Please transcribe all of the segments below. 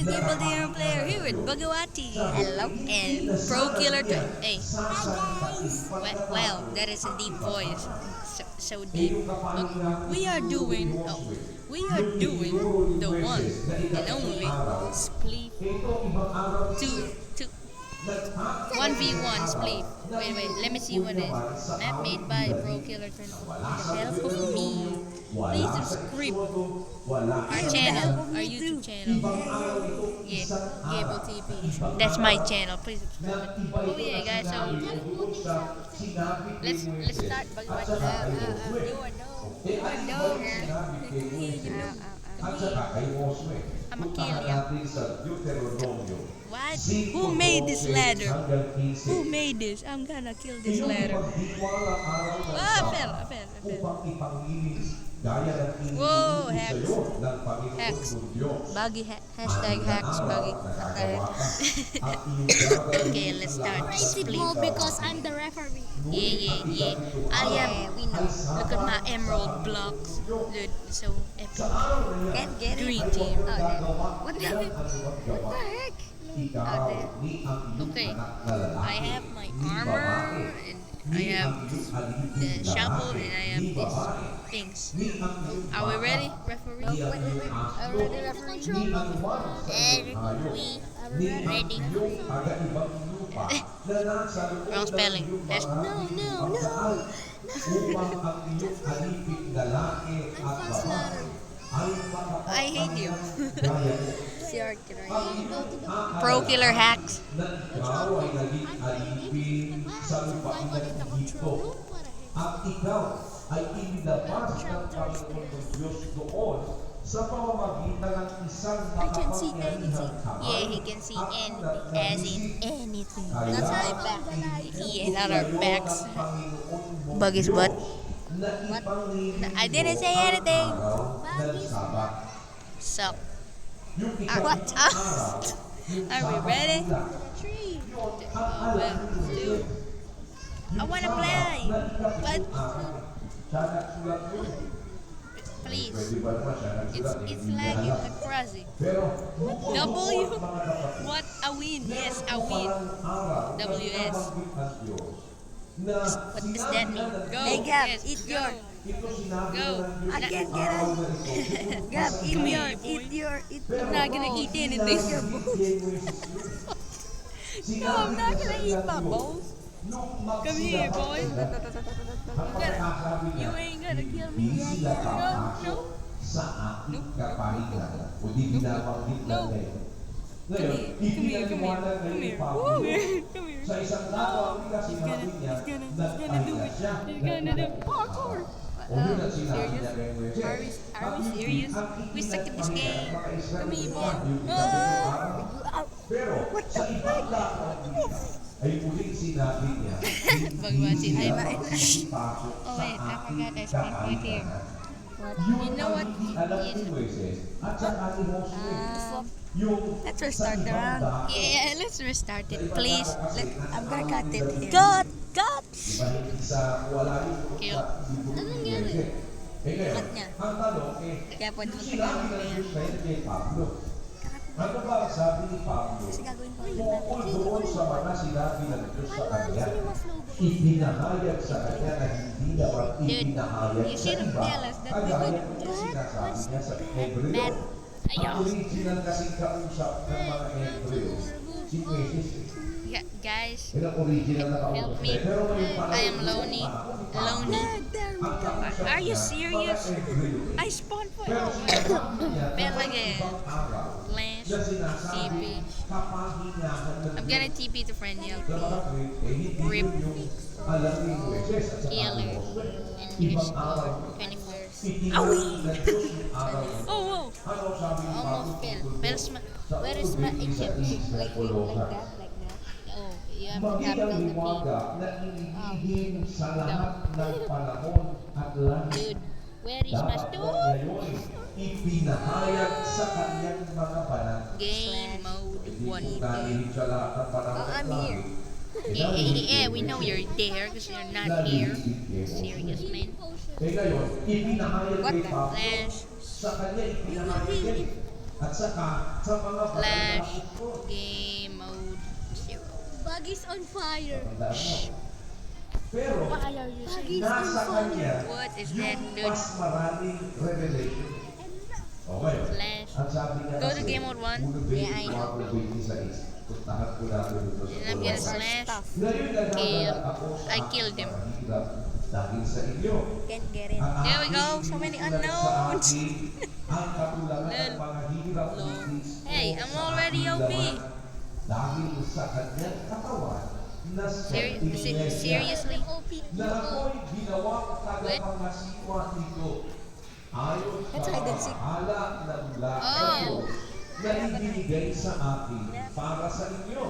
Gable the player here with Bagawati. Hello. And Pro Killer 2. Hey. Well, that is a deep voice. So deep. Look, we are doing the one and only split 1v1 split. Wait, let me see what it is. Map made by Pro Killer 2. With the help of me. Please subscribe our channel, our YouTube channel. Yeah, Gable TP. That's my channel. Please subscribe. Oh yeah, guys. So let's start. I'ma kill you. What? Who made this ladder? Who made this? I'm gonna kill this ladder. Ah, I fell. Whoa, hacks. Buggy hashtag hacks buggy. Okay, let's start. Rated more because I'm the referee. Yeah. I am. We know. Look at my emerald blocks. Dude, so epic. Can't get it. Green team. What the heck? Okay. I have my armor and I have the shovel and I have these things. Are we ready, referee? I'm ready, referee. And we ready. Wrong spelling. No. I hate you. CR Pro Killer hacks. At ikaw ay inilabas ng Panginoong Diyos doon sa pamamagitan ng isang makapangyarihang kamay. Yeah, he can see anything. As in anything. Kaya Not our back. Yeah, not our backs. Panginoon Buggy's butt. What? I didn't say anything. Suck. What? Are we ready? Dude. I wanna play. But please. It's lagging like crazy. W? What? A win. Yes, a win. WS. What does that mean? Go. Hey, Gab, yes, eat go. your. Go. I can't get it. Gab, eat your. I'm not gonna eat anything. No, I'm not gonna eat my bones. Come here, boy. You ain't gonna kill me. No. Sa ating kapahingan o di binabanggit na ngayon. Ngayon, ipinaliwanag na ni Pablo sa isang dato ang sinabi niya nagpahinga siya. Parkour. O yun ang sinabi niya kay Moises. Are we serious? We suck at this game. Come here, boy. Pero sa ibang dato ay muling sinabi niya Bagawati, hindi I'm niya makikipasok Oh sa wait, I ating forgot there's my point here. Yun You know what? ang alam ni Moises at saka ni Josue. Yung Let's restart the round. Yeah, let's restart it, please. I'm gonna cut it here. Cut! Diba hindi sa wala yun Kill. sa libro ni Moises. Ngayon, Cut niya. ang tanong Kaya pwede mo sinabi ng Diyos kay Pablo. Ano ba ang sabi ni Pablo? Kasi gagawin ko Tungkol doon sa mga sinabi ng Diyos sa kanya, ipinahayag sa kanya na hindi dapat ipinahayag you sa should have iba. tell us that we Kagaya could- ng sinasabi niya sa Hebreo. Bad. Ang Ayaw. original kasing kausap ng mga Hebreo, si Moises. Guys, Yan ang original na kausap. help me. Pero ngayon I panahon am lonely. ni Lonely. ang kausap Are you niya, serious? mga Hebreo. I spawned for Pero sinasabi niya Bell na again. ibang araw Flash, na sinasabi TP. kapahingahan ng I'm gonna TP to friend Sa you. mga tweet, hindi Rip. yun yung alam ni Moises at saka ni Killer. Josue. And Ibang here's araw. 24. Itinawag ng Diyos yung araw na yun. Oh, whoa. Ano sabi ni Pablo Almost fell. tungkol Where doon? is my, Sa where is my tubig sa Egypt? isla Colosa. Oh, you have to Maging capital ang the P. liwaga na inihim sa lahat ng panahon at langit. Dude, where is my Dapat stone? ngayon ipinahayag sa kanyang mga banal. Game mode Hindi 1. po nanihim sa lahat ng panahon at I'm here. langit. Yeah, we know you're there because you're not here. Serious, man. Eh ngayon, ipinahayag What kay the Pablo Flash. sa kanya ipinahayag yan. At saka, sa mga Flash. Game mode 0. Buggy's on fire. Tandaan mo. Pero, Buggy's on nasa fire. kanya, What is that, yung dude? mas maraming revelation. Okay. Flash. Ang sabi nga Go to kasi, game mode 1. Unobey, Yeah, I know. Marvel 26. Puntahan ko natin ito sa And I'm gonna Colombia. slash. Ngayon, Kill. nagdadala ako sa I killed him. mahirap dahil sa inyo. Can't get it. Ang There we go. aking So many iniulat sa unknowns. akin, ang katularan ng Lol. mga hirap ni Kristo Hey, I'm sa already aking OP. laman dahil sa kanyang katawan na Seriously? na ako'y ginawang tagapangasiwa nito. Ayon That's sa hide and seek. pamahala na mula Oh. na ibinigay sa akin para sa inyo.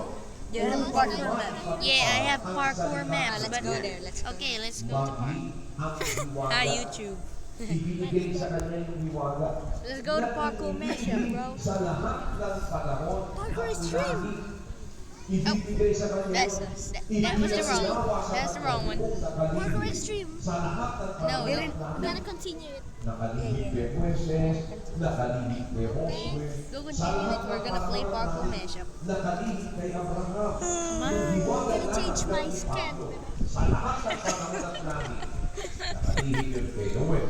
You have parkour map. Yeah, I have parkour maps. Let's But go there. Let's go. okay, let's go to park. Maging ang hiwaga. YouTube. Ibinigay sa kanya yung hiwaga. Let's go to parkour mashup, bro. Sa lahat ng panahon, Parkour at stream. lagi, ibibigay sa kanya That's- yun. that was the wrong- that's the wrong one. Parkour extreme. Sa lahat ng No, panahon, didn't- We're gonna continue it. nakalihim kay Moises, nakalihim kay Josue, Go continue sa lahat it. We're ng gonna play panahon parkour natin, mashup. nakalihim kay Abraham. on. Yung hiwaga Gonna na change my ng skin. Pablo, sa lahat ng panahon at namin, nakalihim yun kay Noel.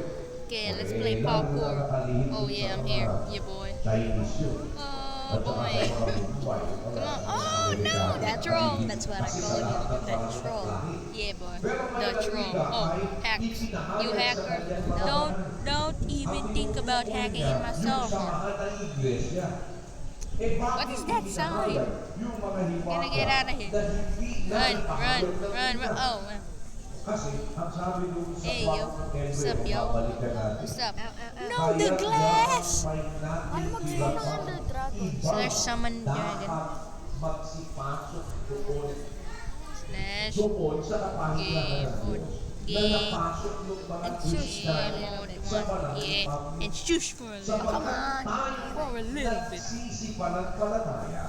Okay, let's play parkour. Oh yeah, I'm here. Yeah, boy. Chinese yun. Oh boy. Come on. Oh no, that's wrong. That's what I call you. That's wrong. Yeah, boy. That's wrong. Oh, hack. You hacker. Don't even think about hacking in my software. What is that sign? Gonna get out of here. Run, run, run, run. Oh, man. Kasi, ang sabi doon sa Hey, yo. Panginoon Henry, What's up, yo? babalikan natin. What's up? No, the glass. Slash summon dragon. Magsipasok doon. Slash Doon sa kapahingahan game mode. na Game. napasok yung mga Kristiyano Game mode sa 1. panahon Yeah. ni Pablo. And shush for a little. Sapagkat For a little bit. nagsisipanagpalataya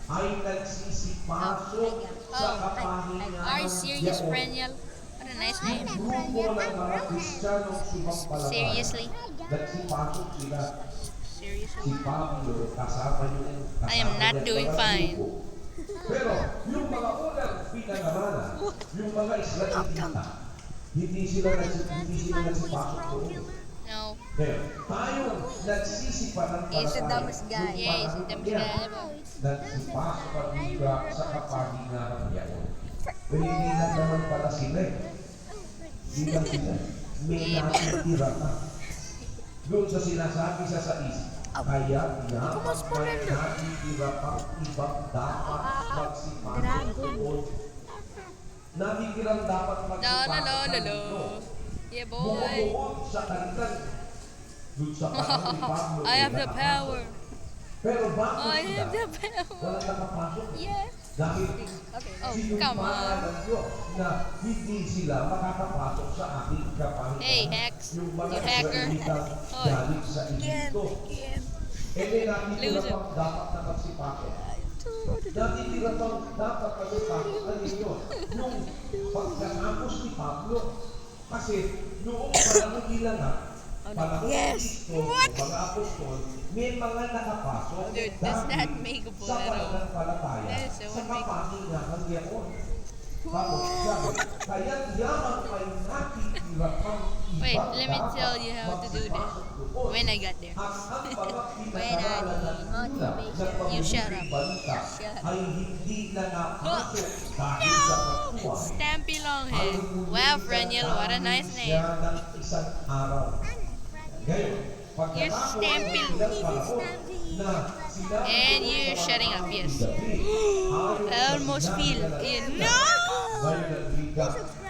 ay nagsisipasok sa Oh, kapahingahan are you serious, Diyos. Freniel? What a nice name. Grupo ng mga Kristiyanong sumampalataya. Seriously? Nagsipasok sila. Seriously? Si Pablo kasama yung I am not doing fine. Pero yung mga unang pinangaralan, yung mga Israelita, hindi sila nagsipasok doon. No. Ngayon, tayo nagsisipanagpalataya. He's the dumbest guy. Yeah, he's the dumbest guy ever. Nagsipasok ang liga sa kapahingahan niya. Pero hindi lang naman pala sila eh. Hindi lang sila. May natitira na. Doon sa sinasabi sa sais, kaya nga may natitira pang ibang dapat magsipasok doon. Natitirang dapat No, no, magsipasok no, no, dito. no. Yeah, boy. Bumubuod sa kanilang doon sa panahon ni Pablo. I have the power. Pero bakit I sila have the power. walang nakapasok? Yes. Dahil Oh, come on. ng Diyos na hindi sila makakapasok sa ating kapahingahan. Hey, Hex. Yung mga You hacker. Israelitang Oy. galing sa Egypto. Nakitira Loser. pang dapat na magsipasok. Nakitira pang dapat magsipasok. Ano yun? Yung pagkatapos ni Pablo. Kasi noong panahon nila na, panahon ni Kristo, mga apostol, may mga nakapasok. Dude, does that make a sa bolero? pananampalataya That is so sa unbreakable. kapahingahan niyaon. Tapos sabi, kaya yaman ay nakitira pang ibang Wait, let me dapat tell you how to do this. magsipasok doon. When I got there. At ang mga When I pinag-aralan ng una na You shut pamumuling up. balita Shut up. ay hindi na napasok dahil sa pagkuhan. Stampy Longhead. Wow, Freniel, what a nice name. Siya ng isang araw. Ngayon, pagkatapos You're stamping. ng ilang panahon na sinabi And ko you're sa shutting mga up, yes. gabi, ayon I sa almost sinabi feel ng it. Biblia, No! ngayon ang liga,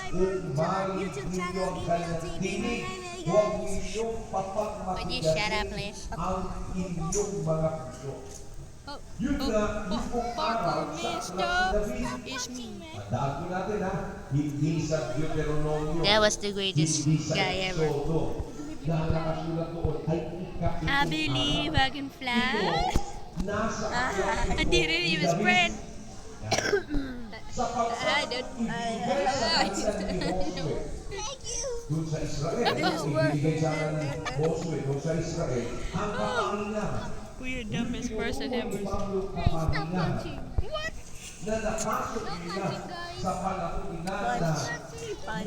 kung marinig ninyo ang kanyang tinig, huwag ninyong Would you shut up, papagmatigasin please? ang inyong mga puso. Oh, Yun oh, nga, oh, yung pong araw Parkour sa Mister aklat ng gabi. is me. Tandaan ko natin ha, hindi sa Deuteronomio, That was the greatest hindi sa guy ever. Exodo, na nakasulat doon ay ikapitong I believe I can fly. nasa I didn't even spread. sapagkat don't- ibigay sa kanila ni Josue doon sa Israel, ibigay sa kanila ni Josue doon sa Israel ang kapahingahan Kuya, dumbest person ever. Hey, stop punching. What? na napasok nila sa panahon nila na nagsisisang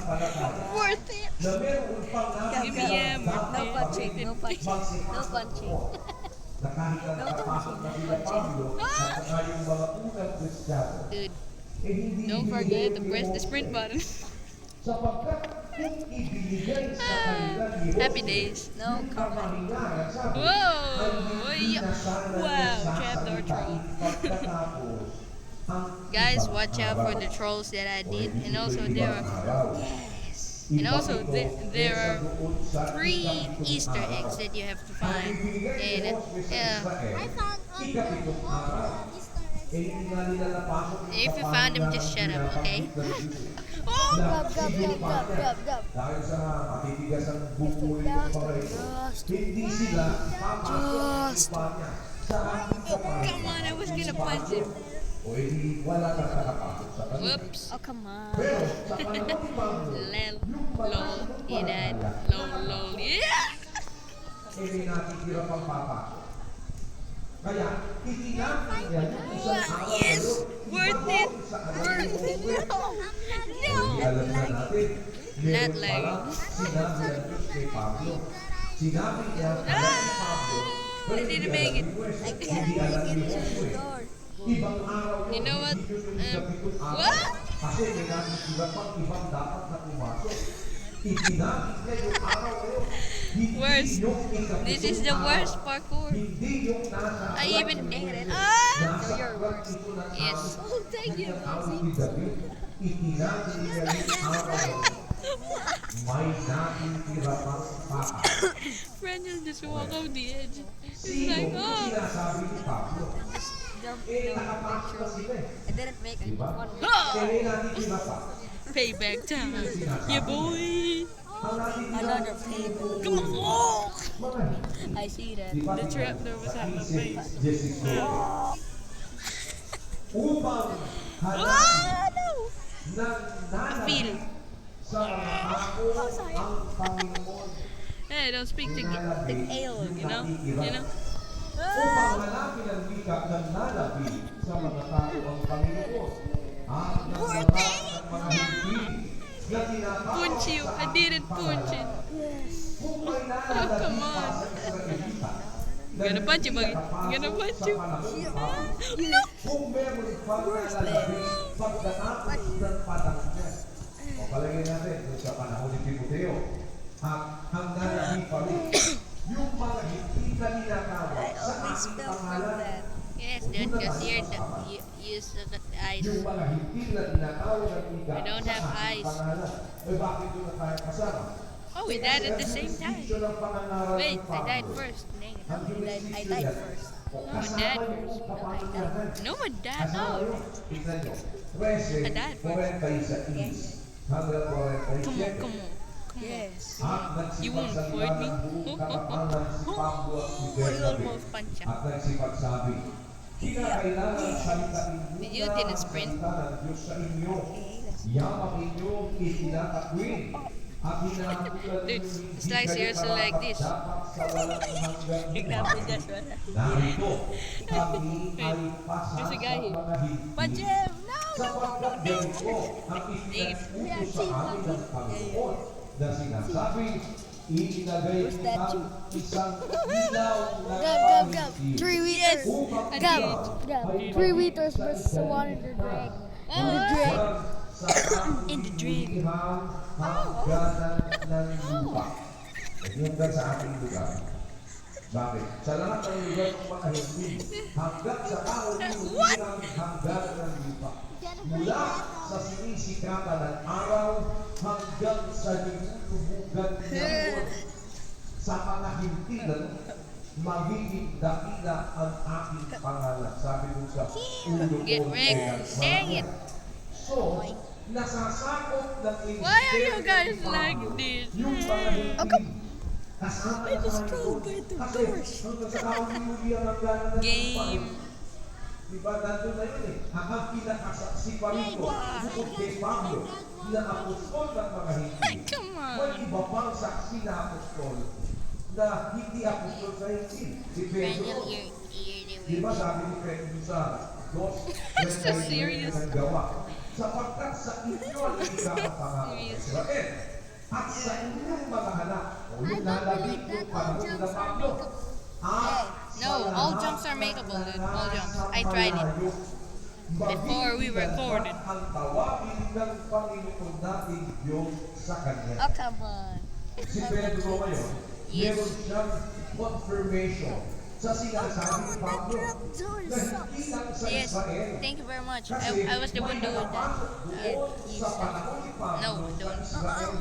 palataya Worth it. na meron pang Give me a No punching. No punching. No punching. na kahit ang nakapasok na sila Pablo at saka yung mga unang Kristiyano Dude, eh hindi don't forget to press the sprint button. sapagkat kung ibinigay sa kanila ni Happy days. No comment. kapahingahan sabi Whoa! ay hindi na sana Wow, niya trapdoor troll. sasalitain pagkatapos ang Guys, ibang watch out for araw. the trolls that I O did. hindi And also ito there ibang are araw. and also Ibang there ito, are kesa doon sa 3 ikapitong Easter araw. eggs that you have to Ang find. ibinigay ni And Moses sa yeah, Israel, I found ikapitong araw. Eh, hindi nga nila napasok yung If you found them, just shut up, okay? Oh! Gab, gab, gab, gab, gab, gab. Dahil sa matitigas ang buko nito mga ito, hindi sila papasok sa lupa niya. Saan sa Come on, I was gonna punch him. O hindi wala kang nakapasok sa kanila. Whoops. Oh, come on. Pero sa panahon ni Pablo, Lel, yung lol, panahon ng inad, palataya, lol, yeah! eh may natitira pang papasok. Kaya, itinapin niya yung isang araw na Yes! yun, Worth ibabaw it! sa anak Worth ni it! Moses. No! Hindi alam na natin, meron Not pala like- sinabi ang Diyos kay Pablo. Sinabi niya alam ni Pablo, pero I didn't hindi make alam it. ni Moises, I can't hindi alam make ni it to the Joshua. door. Ibang araw yun, You know what? hindi yun yung ikapitong araw. What? Kasi may natitira pang ibang dapat na pumasok. Itinapit niya yung araw na yun. Hindi Worst. yung ikapitong This is the araw. worst parkour. Hindi yung nasa I aklat even ni ate it. Moises. Ah! Nasa aklat ito ng Yes. awit. Oh, thank you, Ang awit ni David. Itinapit niya yung araw na yun. May natitira pang paa. Friend just walk off the edge. It's Sino like, yung oh! sinasabi ni Pablo? Jump. Eh, nakapasok na sila eh. I didn't make it. Diba? Ah! Eh, may natitira pa. Payback time. Yeah, boy! Ang natitira Another payback. Come on! Oh! mga I see that. Diba? The trapdoor was at my face. Jessica. Upang hanapin Ah, no! ng nanay Feel. sa mga ako ang Panginoon. Hey, don't speak to alien, you know? You know? Upang hanapin ang wika ng nalabi sa mga tao ang Panginoon. At ng lahat ng mga hindi na tinatawag Punch you. sa I didn't aking punch it. pangalan. Kung may Oh, nalalabi come pa on. sa Israelita, na Gonna punch you, hindi Baggy. nakapasok Gonna punch sa you. panahon ni Pablo, kung meron pang nalalabi pagkatapos ng panahon niya. O palagay natin doon sa panahon ni Timoteo at hanggang hindi pa rin yung mga hindi na ninatawag sa aking pangalan. Yes, dude, because you suck at the eyes. Yung mga hindi na tinatawag ang ika I don't sa have aking eyes. pangalan. Eh bakit doon na tayo kasama? Oh, we died at the same time. Jurisdiction ng pangangaral Wait, ng I died Pablo. first. Dang it. Ang jurisdiction I died yan, first. o No, kasama Dad yung first. kapangyarihan. No one died. Kasama No. yun. Tignan nyo. 13, I died first. 46 hanggang 47. Come on, come on. Yes. At You won't nagsipagsalita avoid me. ng buong katapangan si Pablo at si Oh, you Bernabe. almost punch At nagsipagsabi, kinakailangan salitain Did you muna didn't ang sprint? salita ng Diyos sa inyo. Yaman inyong itinatakwin. At hinahatulan Dude, ninyo it's like seriously like this. dapat sa walang hanggang Grabe, Joshua. narito, kami ay pasa There's a sa guy here. mga Punch hindi. him! No! Sapagkat ganito ang ipinag-utos sa amin ng Panginoon na sinasabi, iinagay kitang isang ilaw na Gab, gab, gab. paligid 3 meters. upang Gab, ikaw gab. ay 3 meters versus the one in the drag. In the drag. In the drag. Hangganan ng lupa. Hanggang sa ating lugar. Bakit? Sa lahat ng lugar ng mga hindi, hanggang sa kahulihang hangganan ng lupa. Mula sa sinisikatan ng araw hanggang sa nilubugan ng buwan. Sa mga hindi na magiging dakila ang aking pangalan. Sabi mo sa ulo Get ko wrecked. ng Dang mga. it. So, nasasakop ng Why are you ministeryo guys ni Pablo like this? yung mga hindi. Kasama na sa controlled by the kasi hanggang sa kahuli ang hangganan ng Game. Diba, nandun na yun eh. Ang pinakasaksi pa rin ko, bukod kay Pablo, na apostol ng mga hindi. Come May on. iba pang saksi na apostol na hindi apostol sa Injil. Si Pedro, di ba sabi ni Pedro sa Dos, So serious. ng gawa, sapagkat sa inyo ang ikakapangako ng Israel at sa inyong mga anak o yung lalabing yung panahon na Pablo. No, all jumps are makeable, dude. All jumps. I tried it. Before we recorded. Ang tawagin ng Panginoon natin Diyos sa Kanya. Oh, come on. Si Pedro ngayon, Yes. meron siyang confirmation sa sinasabi ni Pablo na hindi lang sa Yes. Israel. Thank you very much. Kasi I was the one may doing that. nakapasok doon sa panahon ni Pablo No, sa don't. Israel.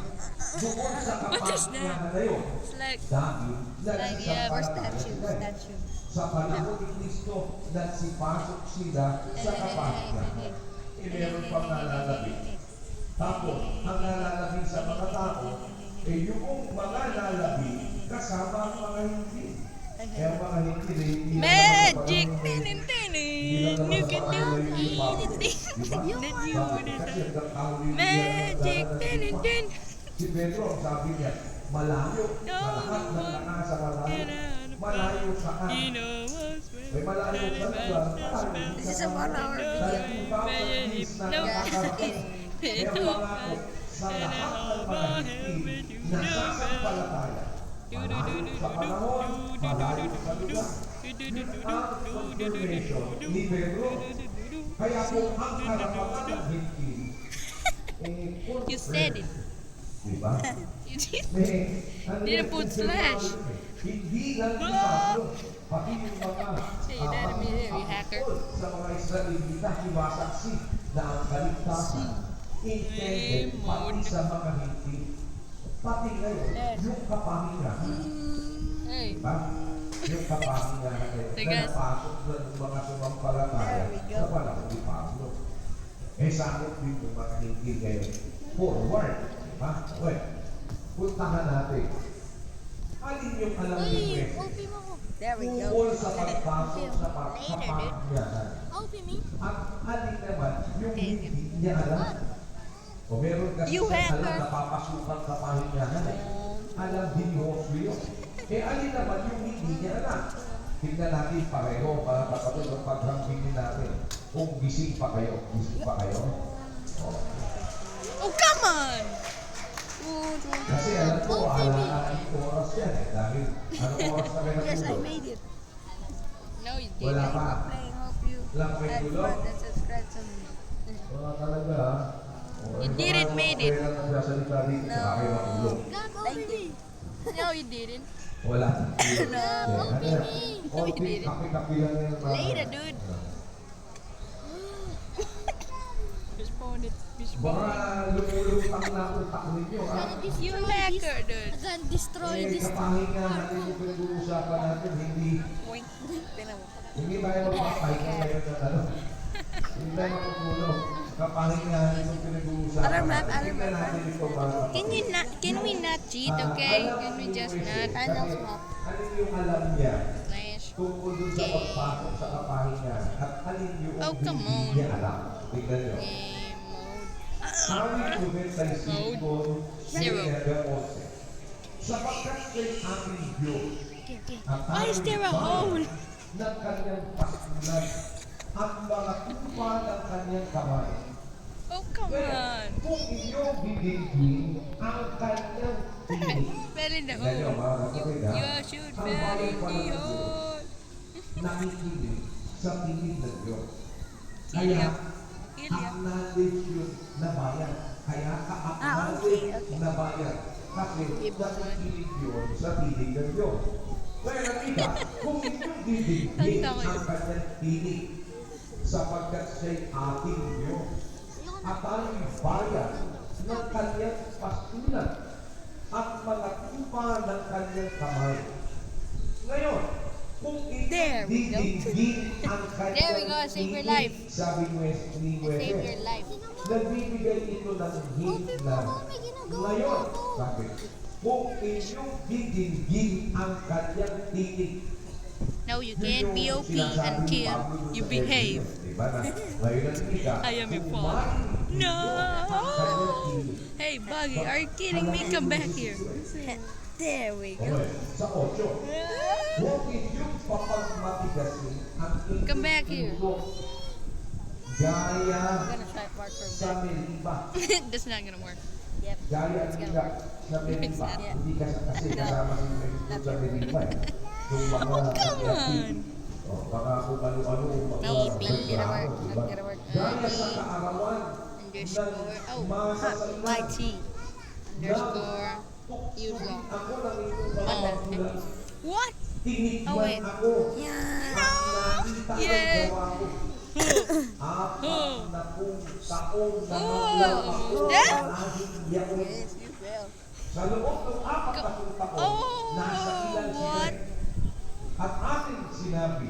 Doon sa kapangyahan na yun. It's like, Dahil yeah, Or nagsasampalataya statue. sila. Statue. Sa panahon ni Kristo, nagsipasok sila sa kapangyahan. Meron pang nalalabing. Tapos, ang nalalabing sa mga tao, yung mga lalabing kasama ang mga hindi. Kaya ang mga hindi, magic, tinin, you can do anything. Magic, tinin. Si Pedro, sabi niya, malayo, malahat ng nakasa malayo. Malayo saan? May malayo sa lugar, malayo This is a 1 hour video. dahil 2,000 years na nakakarating. Kaya pangako, sa lahat ng mga hindi nasasampalataya, malayo sa panahon, malayo sa lugar. Without confirmation ni Pedro, kaya kung ang karapatan ng hindi, You said it. diba? You did. Didn't Didn't put slash. Hindi lang si Pablo, pati yung mga Say that immediately, hacker. sa mga Israelita, iwasaksi na ang kaligtasan intended pati sa mga hindi. Pati ngayon, yung kapahingahan. Hey. Diba? Yung kapahingahan Hey, na guys. napasok ng mga sumampalataya sa panahon ni Pablo. Sakot din yung mga hindi ngayon. Forward. Diba? Well, puntahan natin. Alin yung alam ni President? There we go. Tungkol sa pagpasok sa pagpapahyahan. At alin naman yung hindi niya alam. O meron kasi You siya alam hacker. na papasukan sa pahyahan. Alam din ni Josue yun. Alin naman yung hindi niya alam. Tingnan natin pareho para kapatid ang paghambingin natin. Kung gising pa kayo. Gising pa kayo? Oh, come on! Kasi alam ko, alaan yung oras yan eh. Dahil anong oras na kayo Yes, I natulog? made it. No, you Wala didn't. pa. Playing, hope you Lang may like, tulog? comment, and subscribe to me. Wala talaga ha. You didn't made it. Kaya nagsasalita dito sa kayo matulog. Thank you. No, you didn't. Wala. No. Konting kape-kape lang yan. mga- Later, dude. Respond it. Baka lumulutang na ang utak ninyo ha. You hacker, dude. Gonna destroy this. Kapahinga natin yung pinag-uusapan natin. Point. Hindi tayo mapapahinga ngayon na ano. Hindi tayo matutulog. Kapahinga natin yung pinag-uusapan Other map, natin. other Tingnan map. natin ito para Can we not cheat, okay? Can we just not? Panels map. Alin yung alam niya Slash. tungkol dun sa pagpasok sa kapahingan at alin yung Oh, come hindi on. niya alam. Tingnan nyo. Game mode. Kami tubig sa isipon Zero. sapagkat kay aking Diyos ang Why is there a hole? ng kanyang pasunan at mga tupa ng kanyang kamay. Oh, come on. Kung inyong bibigin ang kanyang tinig. Fell in the Tingnan nyo, hole. mga kapatid, ha? You should Ang fell bagay in pala the ng Diyos, hole. nakikinig sa tinig ng Diyos. Kaya, Ilya. Ilya. acknowledge yun na bayan. Kaya okay, ka-acknowledge okay. na bayan. Kasi nakikinig yun sa tinig ng Diyos. Kaya nakita, kung inyong bibigin Tanda ko ang yun. kanyang tinig sapagkat siya'y ating Diyos at tayo'y bayan ng kanyang pastulan at mga tupa ng kanyang kamay. Ngayon, kung There we go. ibibigin ang kanyang There we go, save your tinig, life. sabi ni Save Wes, your life. nagbibigay ito ng hint na ngayon, sabi, kung inyong bibigin ang kanyang tinig. No, you can't BOP until you behave. Diba na? Ngayon ang ika, I am your kung father. maring No! Hey, Buggy, are you kidding me? Come back here. There we go. Okay, sa 8. Huwag inyong papagmatigasin ang inyong Come back here. puso. Gaya gonna try parkour sa meriba. That's not gonna work. Gaya niya sa meriba. Hindi kasi kasama si Meriba sa meriba. Yung mga Come on! oh, baka kung ano-ano. Maybe it'll work. Not gonna work. Gaya sa kaarawan Underscore. Oh, masasalitan YT. underscore. Use long. ako ng inyong Oh. pamamagitan. What? Tinikman Oh, wait. ako. Yeah. Nakita ang Yeah. gawa ko. Apat na pung taon na Oh, naglapa ko that? ang aking yaon. Sa loob ng apat na pung taon, Oh, nasa ilan si what? Red. At ating sinabi,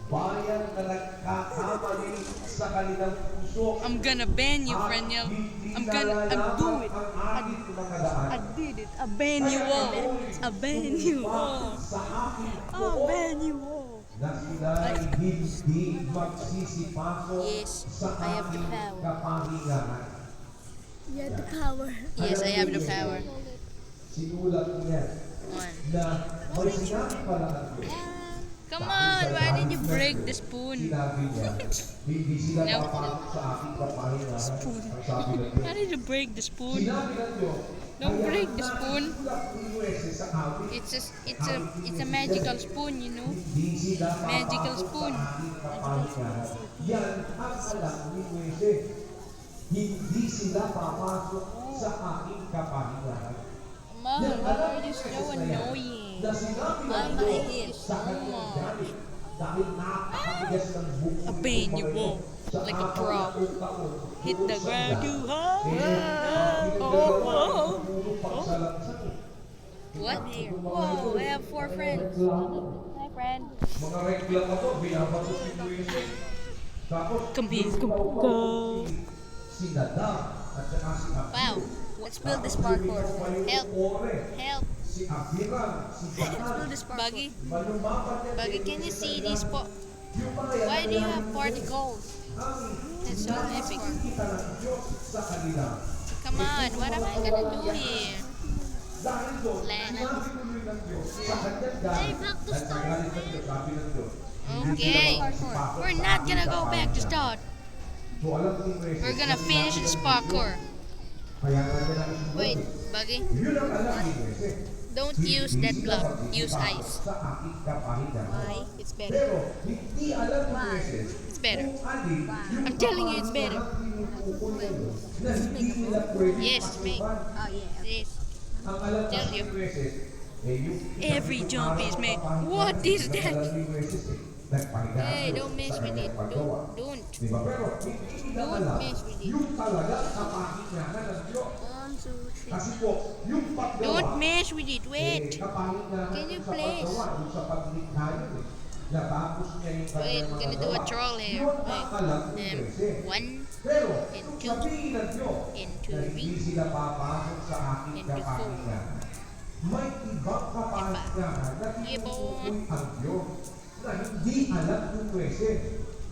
bayan na nagkakamali sa kanilang puso. I'm gonna ban you, Freniel. I'm do it. I did it. I ban you all. I ban you all. I ban you all. Na sila'y hindi magsisipasok Yes, sa I have the aking power. kapahingahan. You have the power. Yes, I have the power. Sinulat niya One. na may sinabi pala ang Diyos. Come on, why did you break the spoon? Sinabi niya, hindi sila Nope. papasok sa aking kapahingahan. Ang sabi ng How Diyos. did you break the spoon? Sinabi ng Diyos, Don't break the spoon. sa awit. It's a magical spoon, you know. Hindi sila Magical papasok spoon. sa aking kapahingahan. Yan ang alam ni Moise. Hindi sila papasok sa aking kapahingahan. Mom, Yan why alam are ni you so Moises na yan, annoying? na sinabi ng I'm Diyos hit sa so kanyang much. gamit dahil napakatigas ng buko A pain you nitong won't, mga sa like a araw pro. ng taon, Hit the doon sa ground ilan. too hard. Eh, ang pinagdadala ng puro pagsalansan eh. What? Whoa, I have 4 friends. Hi, friend. Mga reklamo to, binabato si Moises. Tapos, Come here, yung come tawag go. si Nadab at saka si Abihu. Wow. Let's build this Tapos parkour. lumitaw pa yung Help. Ore, Help. si Abiram, si Baal. This parkour. Buggy, Malumapat yan Buggy, din can you sa see ilan. these Yung mga yan, Why do you kaya have particles? That's so epic. kita ng Diyos sa kanila. Come on, what am I gonna do here? Dahil doon, Lena. sinabi tuloy ng Diyos sa kanyang galit. At sa galit ng Diyos, sabi ng Diyos, hindi Okay, sila magsipasok we're sa not aking gonna go back to kapahingahan. start. So alam ni Moises, We're gonna na finish sinabi this ng parkour. Diyos, kaya nga niya nang sumunod Wait, eh. Buggy, Yun ang alam ni Moises. don't Hindi use that sila block. magsisipasok Use ice. Sa aking kapahingahan. Why? It's better. Pero hindi alam ni Moises It's better. kung alin yung I'm telling you, it's better. kapahingahan tinutukoy niya na hindi nila pwede Yes, it's made. pasukan. Oh yeah. This. Ang alam Tell kasi you. ni Moises, eh, yung Every isang jump is araw made. kapahingahan, What is ang that? alam ni Moises, eh, nagpahinga Hey, ako don't mess sa with it. kanyang paggawa. Don't. Diba? Pero hindi nila Don't alam mess with it. yung talaga kapahingahan ng Diyos. 1, 2, 3. Kasi po, yung paggawa, Don't mess with it. eh, Wait. kapahingahan Can you sa please? paggawa, yung sa paglikha yun eh. Natapos niya yung Wait, kanyang I'm mga gonna do a gawa. troll here. Yun ang alam ni Wait. Moises. 1 Pero, and kung two, sabihin ng Diyos and na 2 hindi B. sila papasok sa aking and 2 4. kapahingahan, may ibang kapahingahan na tinutukoy ang Diyos na hindi alam ng Moises.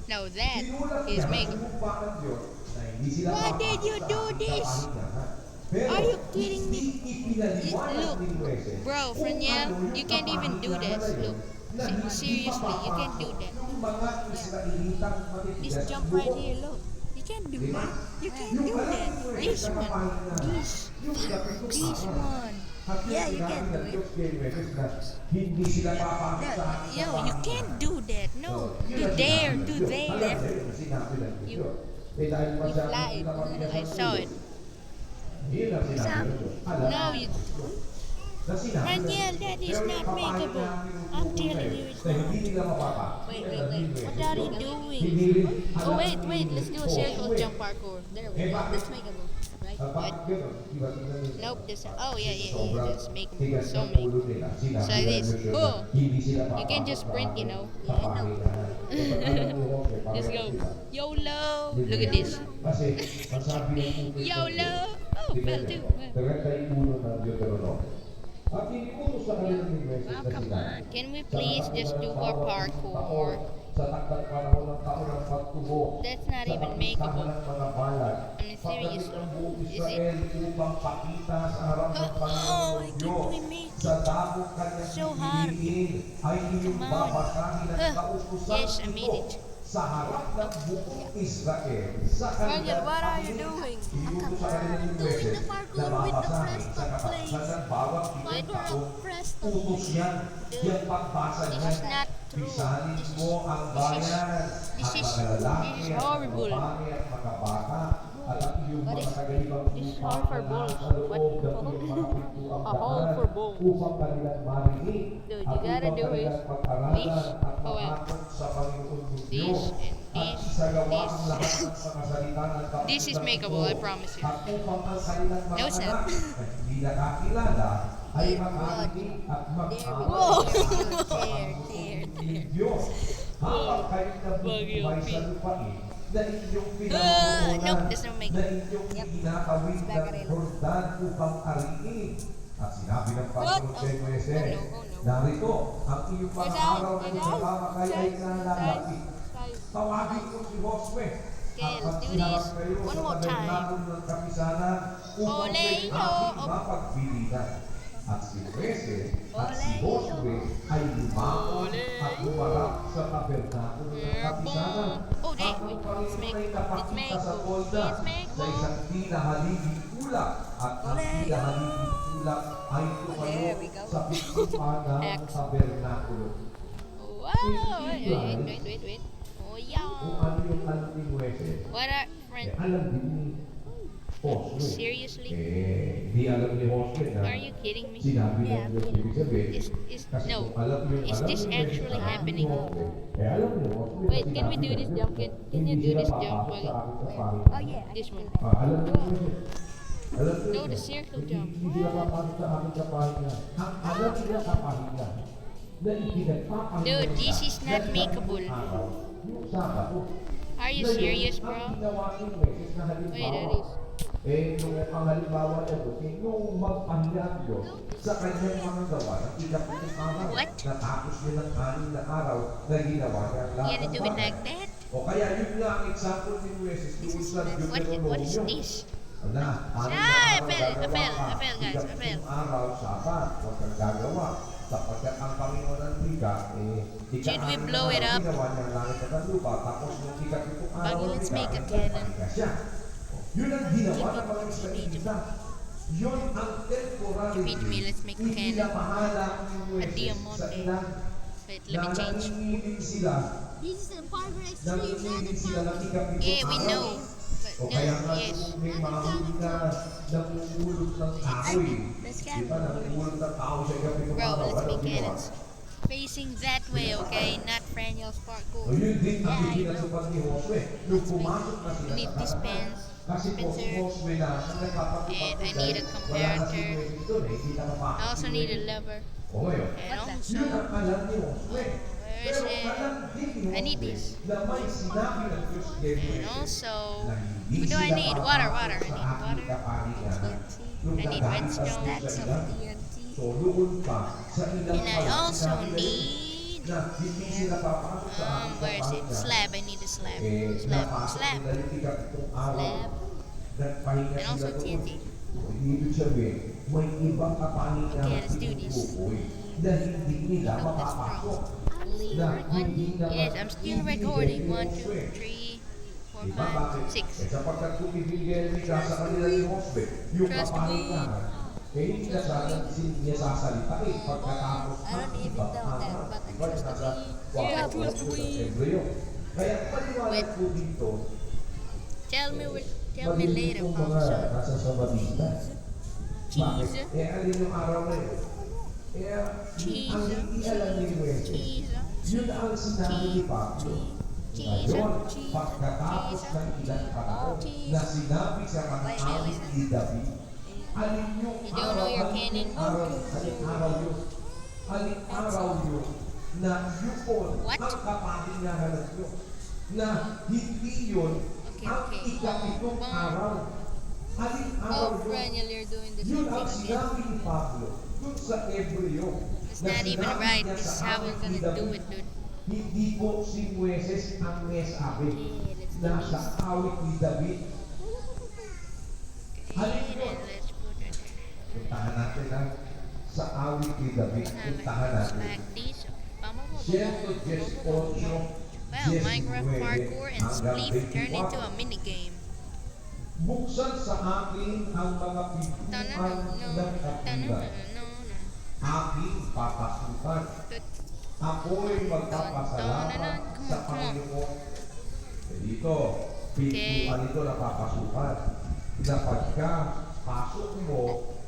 Now that Sinulat is niya make. sa lupa ng Diyos na hindi sila Why papasok did you sa do aking this? kapahingahan. Pero, Are you kidding me? hindi ipinaliwanag Look, ni Moises bro, kung Freniel, ano yung you can't even do kapahingahan this. na yun Look, na hindi seriously, you can't do mapapasok that. yung mga Israelitang matitigas This jump buhok. right here, look. You can't do Diba? that. You can't Yung do alam that. ni Moises This na one. kapahingahan, This. yung gatong This araw. one. At yung Yeah, you sinabi can ng do it. Diyos kay Moises na hindi sila papasok sa aking Yo, you kapahingahan. can't do that. No. Yun Do ang there, sinabi ng do Diyos. there. Alam niya yun, sinabi ng You- Diyos. Eh, dahil You masyadong lied. pinamatigas I ang saw ulo. it. Yun ang sinabi ng Diyos. Alam No, ng you. Diyos na sinabi ng Daniel, Diyos. that is Pero not yung makeable. kapahingahan I'm tinutukoy telling na you yun, it's na not. hindi nila mapapasok. Wait, Yan wait, ang wait. Moises. What are you doing? Hindi rin Oh, alam wait, ni wait. Let's do a circle Joshua. jump parkour. There we Eh, go. bakit? That's makeable. Right? Bakit ganun? Diba, tingnan niyo. Nope, this. Oh, yeah, yeah, yeah. Sobrang That's makeable. tigas So ng makeable. ulo nila. Sinabi So like ng this. Diyos yun na Oh. hindi sila You can papasok just sa sprint, you aking know. kapahingahan. Kapag alam mo, okay, Just pareho go. sila. YOLO. Look at this. Kasi, ang sabi ng tubig ng YOLO. Diyos, Oh, tingnan fell niyo, too. Direkta yung ulo ng Deuteronomy. At iniutos sa kanila ni Moises na Come sinabi, on. Can we sa please lahat just ng do our bawat parkour? taon, sa takdang panahon ng taon ng pagtubo That's not sa even kapistahan makeable. ng mga bayan. I mean, seriously. Pagdating ang buong Is it? Israel upang pakita sa harap ng Panginoon I can't believe me. sa dakong kanyang So hard. pipiliin ay iyong Come on. babasahin at Huh. kautusan Yes, I made it. sa harap ng buong Israel sa kanilang what are you pangingin. doing? Iuto sa kanilang beses the parkour na with the babasahin press sa up katapusan place. ng bawat Why pitong do I taon. press the Utos yan. Yung pagbasa This niyan. is not true. Pisanin This is- mo ang bayan this at is- mga lalaki this is at mga horrible. babae at mga bata at ang iyong What mga is- kagaibang this is lupa horrible. na sa loob What? ng iyong mga pintuang A hole daan for balls. upang kanilang marinig Dude, at you gotta upang do kanilang is pag-aralan this, at oh, well. matakot sa Panginoon ninyo This and at this, isagawa ang this. lahat ng mga salita ng kapitan This is makeable, I promise you. at upang ang kanilang mga No, it's not. anak na hindi nakakilala ay makarinig at mag-aral ng Diyos habang kayo nabubuhay sa lupain na inyong pinangunguna nope, that's not make- na inyong ginakawin ng Jordan upang ariin. At sinabi ng Panginoon kay Moises, Oh, no. narito ang iyong mga Guys, araw na guys, nagkakamakay ay guys, nalalapit. Guys, Tawagin ko si Josue. Okay, At let's do pagsiharap this. kayo One sa more time. tabernakulo ng kapisanan upang Ole, may yo. aking mapagpilitan. At si Moises at si Josue ay lumakot at humarap sa tabernakulo ng kapisanan. Oh, wait, At ang wait. Panginoon Let's make- ay napakita let's make- sa tolda let's make sa isang tinahaliging ulap. At ang tinahaliging ulap ay tumayo There we go. sa pintuan ng Next. tabernakulo. Wow! Wait. Oh, Kung yeah. ano yung alam ni Moises, What are friend? alam din ni Josue. Seriously? Di alam ni Josue na Are you kidding me? sinabi ng Diyos ibig sabihin. Is Kasi no? kung alam yung Is alam this ni actually Moises na happening? Josue, alam ni Josue na Wait, can we sinabi do ng this Diyos jump? na Can you hindi do sila this jump papasok while- sa aking kapahiran. Oh yeah. This one. Alam ni Moises. Alam ni No, the Moises, circle hindi- jump. Hindi sila papasok sa aking kapahiran. Ang alam nila kapahiran na ipinagpapahiran Dude, this is siya not ng makeable. isang araw, yung Sabado. Are you serious, bro? Ang ginawa ni Moises na halimbawa, Wait, that is. nung ang halimbawa niya doon, nung magpahiya ang Diyos sa kanyang mga gawa ng ikapitong araw, What? natapos niya ng 6 na araw na ginawa niya ang You lahat gotta ng do it bagay. like that? O kaya yun nga ang example ni Moises doon sa What is Deuteronomio. this? Na, Ah, I fell, guys, I fell. Araw, Sabat, huwag kang gagawa. Sapagkat ang Panginoon ng Liga, Should we blow it up? Ginawa niya ang langit at ang lupa, tapos yung ikapitong araw, Okay, let's make a Liga, cannon. nagpahinga siya. Yun ang ginawa ng mga Israelita. Yun ang temporary. Feed me, let's make a cannon. Ipinamahala ni Moises diamond, sa eh. ilan. Wait, let me change. Nanginginig sila. This is a parkour extreme, not Nanginginig a sila ng parkour. ikapitong Yeah, we araw. know. O But kaya no, nga yes. kung may mga huli na namumulot ng kahoy. Let's Di ba namumulot ng kahoy sa gabi ng Bro, araw? let's Ano make ginawa? cannons. Facing that way, okay? Not Franiel's O parkour. yun din ang Yeah, I ipinasukan ni Josue. Nung pumasok na sila Need sa this karapatan. pens, Kasi po si dispenser, Josue na ang nagpapatupag and I dahil need a wala na si comparator. Moises doon hindi na mapasok I also si need a Moises. lever. O ngayon, And also, yun ang alam ni Josue. where is Pero it? alam din ni I need Josue this. na may sinabi ng Diyos kay And Moises also, na hindi what do I sila need? papasok Water. I sa need aking water. kapahingahan. Nung I need nagalit redstone. ang Diyos sa ilan, TNT. so doon pa sa ilang And I also need, na hindi sila papasok sa aking where is it? kapahingahan. Slab. I need a slab. Slab. Napasok Slab. nila yung ikapitong araw. Slab. Nagpahinga And also sila doon. TNT. Ibig sabihin, may ibang kapahingahan Okay, let's do this. tinutukoy na hindi nila Hope that's mapapasok. wrong. Na hindi naman Yes, I'm still ibigay recording. ni 1, Josue. 2, 3, 4, Diba bakit? 5, 6. Eh, sapagkat kung ibigay nila sa kanila ni Josue, yung Trust kapahingahan, eh hindi na sana niya sasalitain pagkatapos I don't even ibang know that, araw. but I Diba, trust nasa Yeah, 4 trust sa me. Hebreo. Kaya paliwanag Wait. po dito, Tell me later, maliit po mga Papa. nasa Samaritan. Bakit? Cheese. Eh, alin yung araw na yun? Eh, Cheese. ang hindi alam ni Moises, Cheese. yun ang sinabi ni Pablo. Cheese. Ngayon, Cheese. pagkatapos Cheese. ng ilang panahon Cheese. na sinabi sa mga awit ni David, alin yung You don't know your canon? alin araw yun, alin araw yun, na yun What? ang kapahingahan ng Diyos, na hindi yun Okay, ang okay. ikapitong araw. Alin araw Oh, yun? Franiel, you're doing the Yun same ang thing again. sinabi ni Pablo dun sa Hebreo. It's na not even sinabi right. niya This is sa how we're awit ni gonna do David. it, dude. hindi po si Moises ang may sabi. Okay, let's do Nasa this. awit ni David. Halin Okay, yun. then let's put it Puntahan natin ha. Sa awit ni David. Puntahan natin. like this. Siyento, 18, Well, Minecraft parkour and Spleef turned into a minigame. Buksan sa akin ang mga pintuan ng katulad. Aking papasukan. Ako'y magpapasalamat sa Panginoon. Dito, pintuan ito na papasukan. Napagka pasok mo,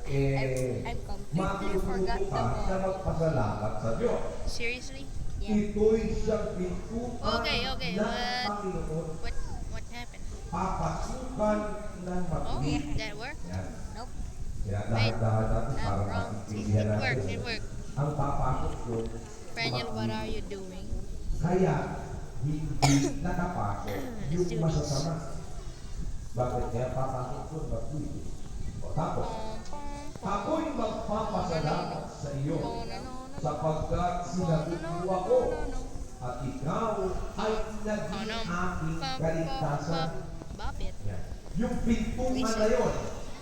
I completely forgot matututo the ka na ball. magpasalamat sa Diyos. Seriously? Ito'y siyang pintuan Okay, ng but Panginoon. what happened? Papasukan ng Oh, matuwid. that worked? Yan. Nope. Kaya dahan-dahan natin para wrong. maintindihan It worked, natin. it worked. Ang papasok doon, Daniel, what are you doing? kaya hindi nakapasok yung Let's do masasama. Bakit kaya papasok doon? Matuwid. O tapos, ako'y magpapasalamat sa iyo sapagkat sinagot mo ako at ikaw ay naging aking kaligtasan. Bop it. Yan. Yung pintuan na yun,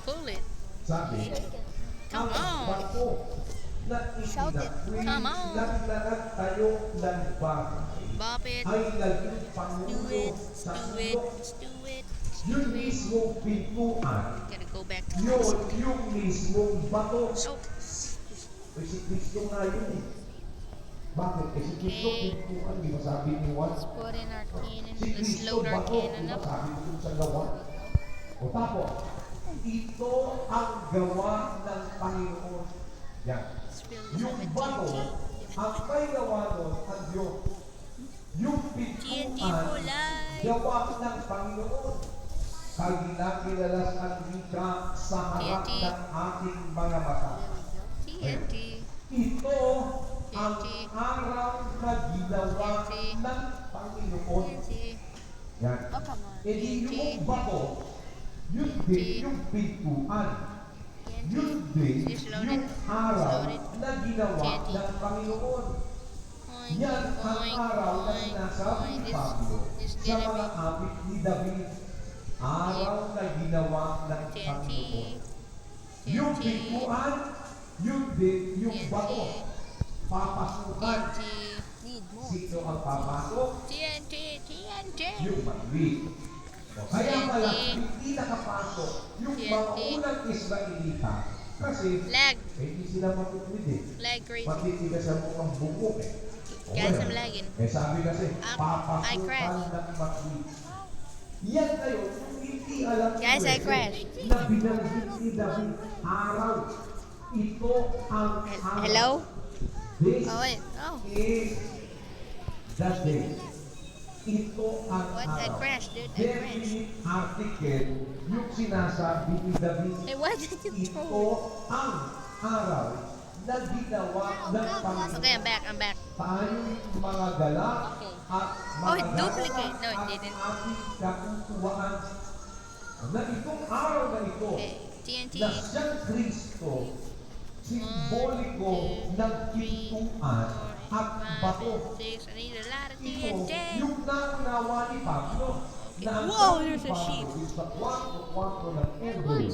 Pull it. sabi, Come on. bato na Shout it. itinakwil Come on. ng nagtayo ng bahay Bop it. ay naging Do pangulo it. sa Do it. sulok. Do it. Yung mismong pintuan, Gotta go back to yun yung mismong bato. So, Ay si Kristo nga yun eh. Bakit? Eh si Kristo Okay. pintuan, di ba sabi ni Juan? let's put in our cannon. Si Let's Kristo load our bato, cannon di ba up. sabi ko dun sa gawa? O tapos, ito ang gawa ng Panginoon. Yan. Let's fill this up Yung with bato, TNT. ang may gawa doon, ang Diyos. Yung TNT pintuan, for life. gawa ng Panginoon. Kaginakilalas ang wika sa harap TNT. ng ating mga mata. TNT. Ito ang TNT. araw na ginawa TNT. ng Panginoon. TNT. Yan. Oh, come on. E di TNT. yung bato, yun din yung pintuan. Yun din Just load it. yung araw Load it. na ginawa TNT. ng Panginoon. Oink, Yan ang oink, araw na oink, sinasabi oink. ni Pablo This sa gonna mga be awit ni David. Araw na ginawa ng TNT. Panginoon. Yung TNT. pintuan, yun din yung TNT. bato. Papasukan. TNT. Need more. Sino ang papasok? TNT. TNT. Yung matuwid. O kaya pala, TNT. hindi nakapasok yung mga TNT. unang Israelita kasi Lag. hindi sila matuwid eh. Lag crazy. Matitigas ang mukhang bukok eh. O Guys, kaya, I'm lagging. Eh sabi kasi, I papasukan crashed. ng matuwid. Yan kayo, kung hindi alam ni Guys, I Moises crashed. na binanggit ni David araw. Ito ang araw. Hello? This Oh, wait. Oh. is the day. Ito ang What? I araw. crashed, dude. I crashed. Definite article yung sinasabi ni David. Hey, why did you Ito throw ang araw na ginawa ng it? Panginoon. Okay, I'm back. I'm back. Tayo'y mga gala Okay. at Oh, mga it duplicate. No, it at didn't. ating katutuwaan na itong araw na ito Okay. TNT. na siyang Kristo, simboliko ng pintuan at bato. 6. I need a lot of Ito, TNT. yung naunawa ni Pablo na ang Wow, sabi there's ni a Pablo sheep. sa 4:4 ng Hebreo,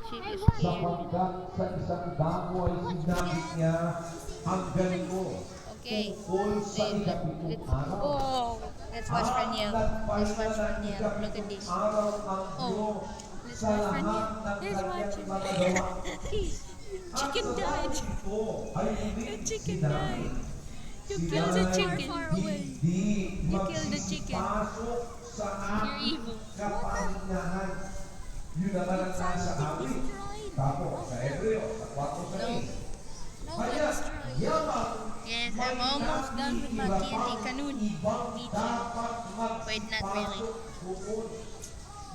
Sheep is scared. sapagkat sa isang damo ay sinabi niya ang ganito Okay. tungkol sa Wait, ikapitong let's- araw. Oh, let's watch Raniel. Let's watch Raniel. Look at this. Araw ang Oh, Diyos let's sa watch lahat Raniel. ng Let's kanyang watch it. mga gawa. Chicken At sa died. araw ito ay hindi The chicken sinabi, died. You "Sila'y killed the chicken. Hindi You killed the chicken. magsisipasok sa You're aking evil. kapahingahan. Yun naman ang nasa awit. Tapos sa Hebreo, sa 4:6. Kaya, yamang Yes, I'm almost done with my TNT Kanun. ibang Me too. dapat Wait, not really. magpasok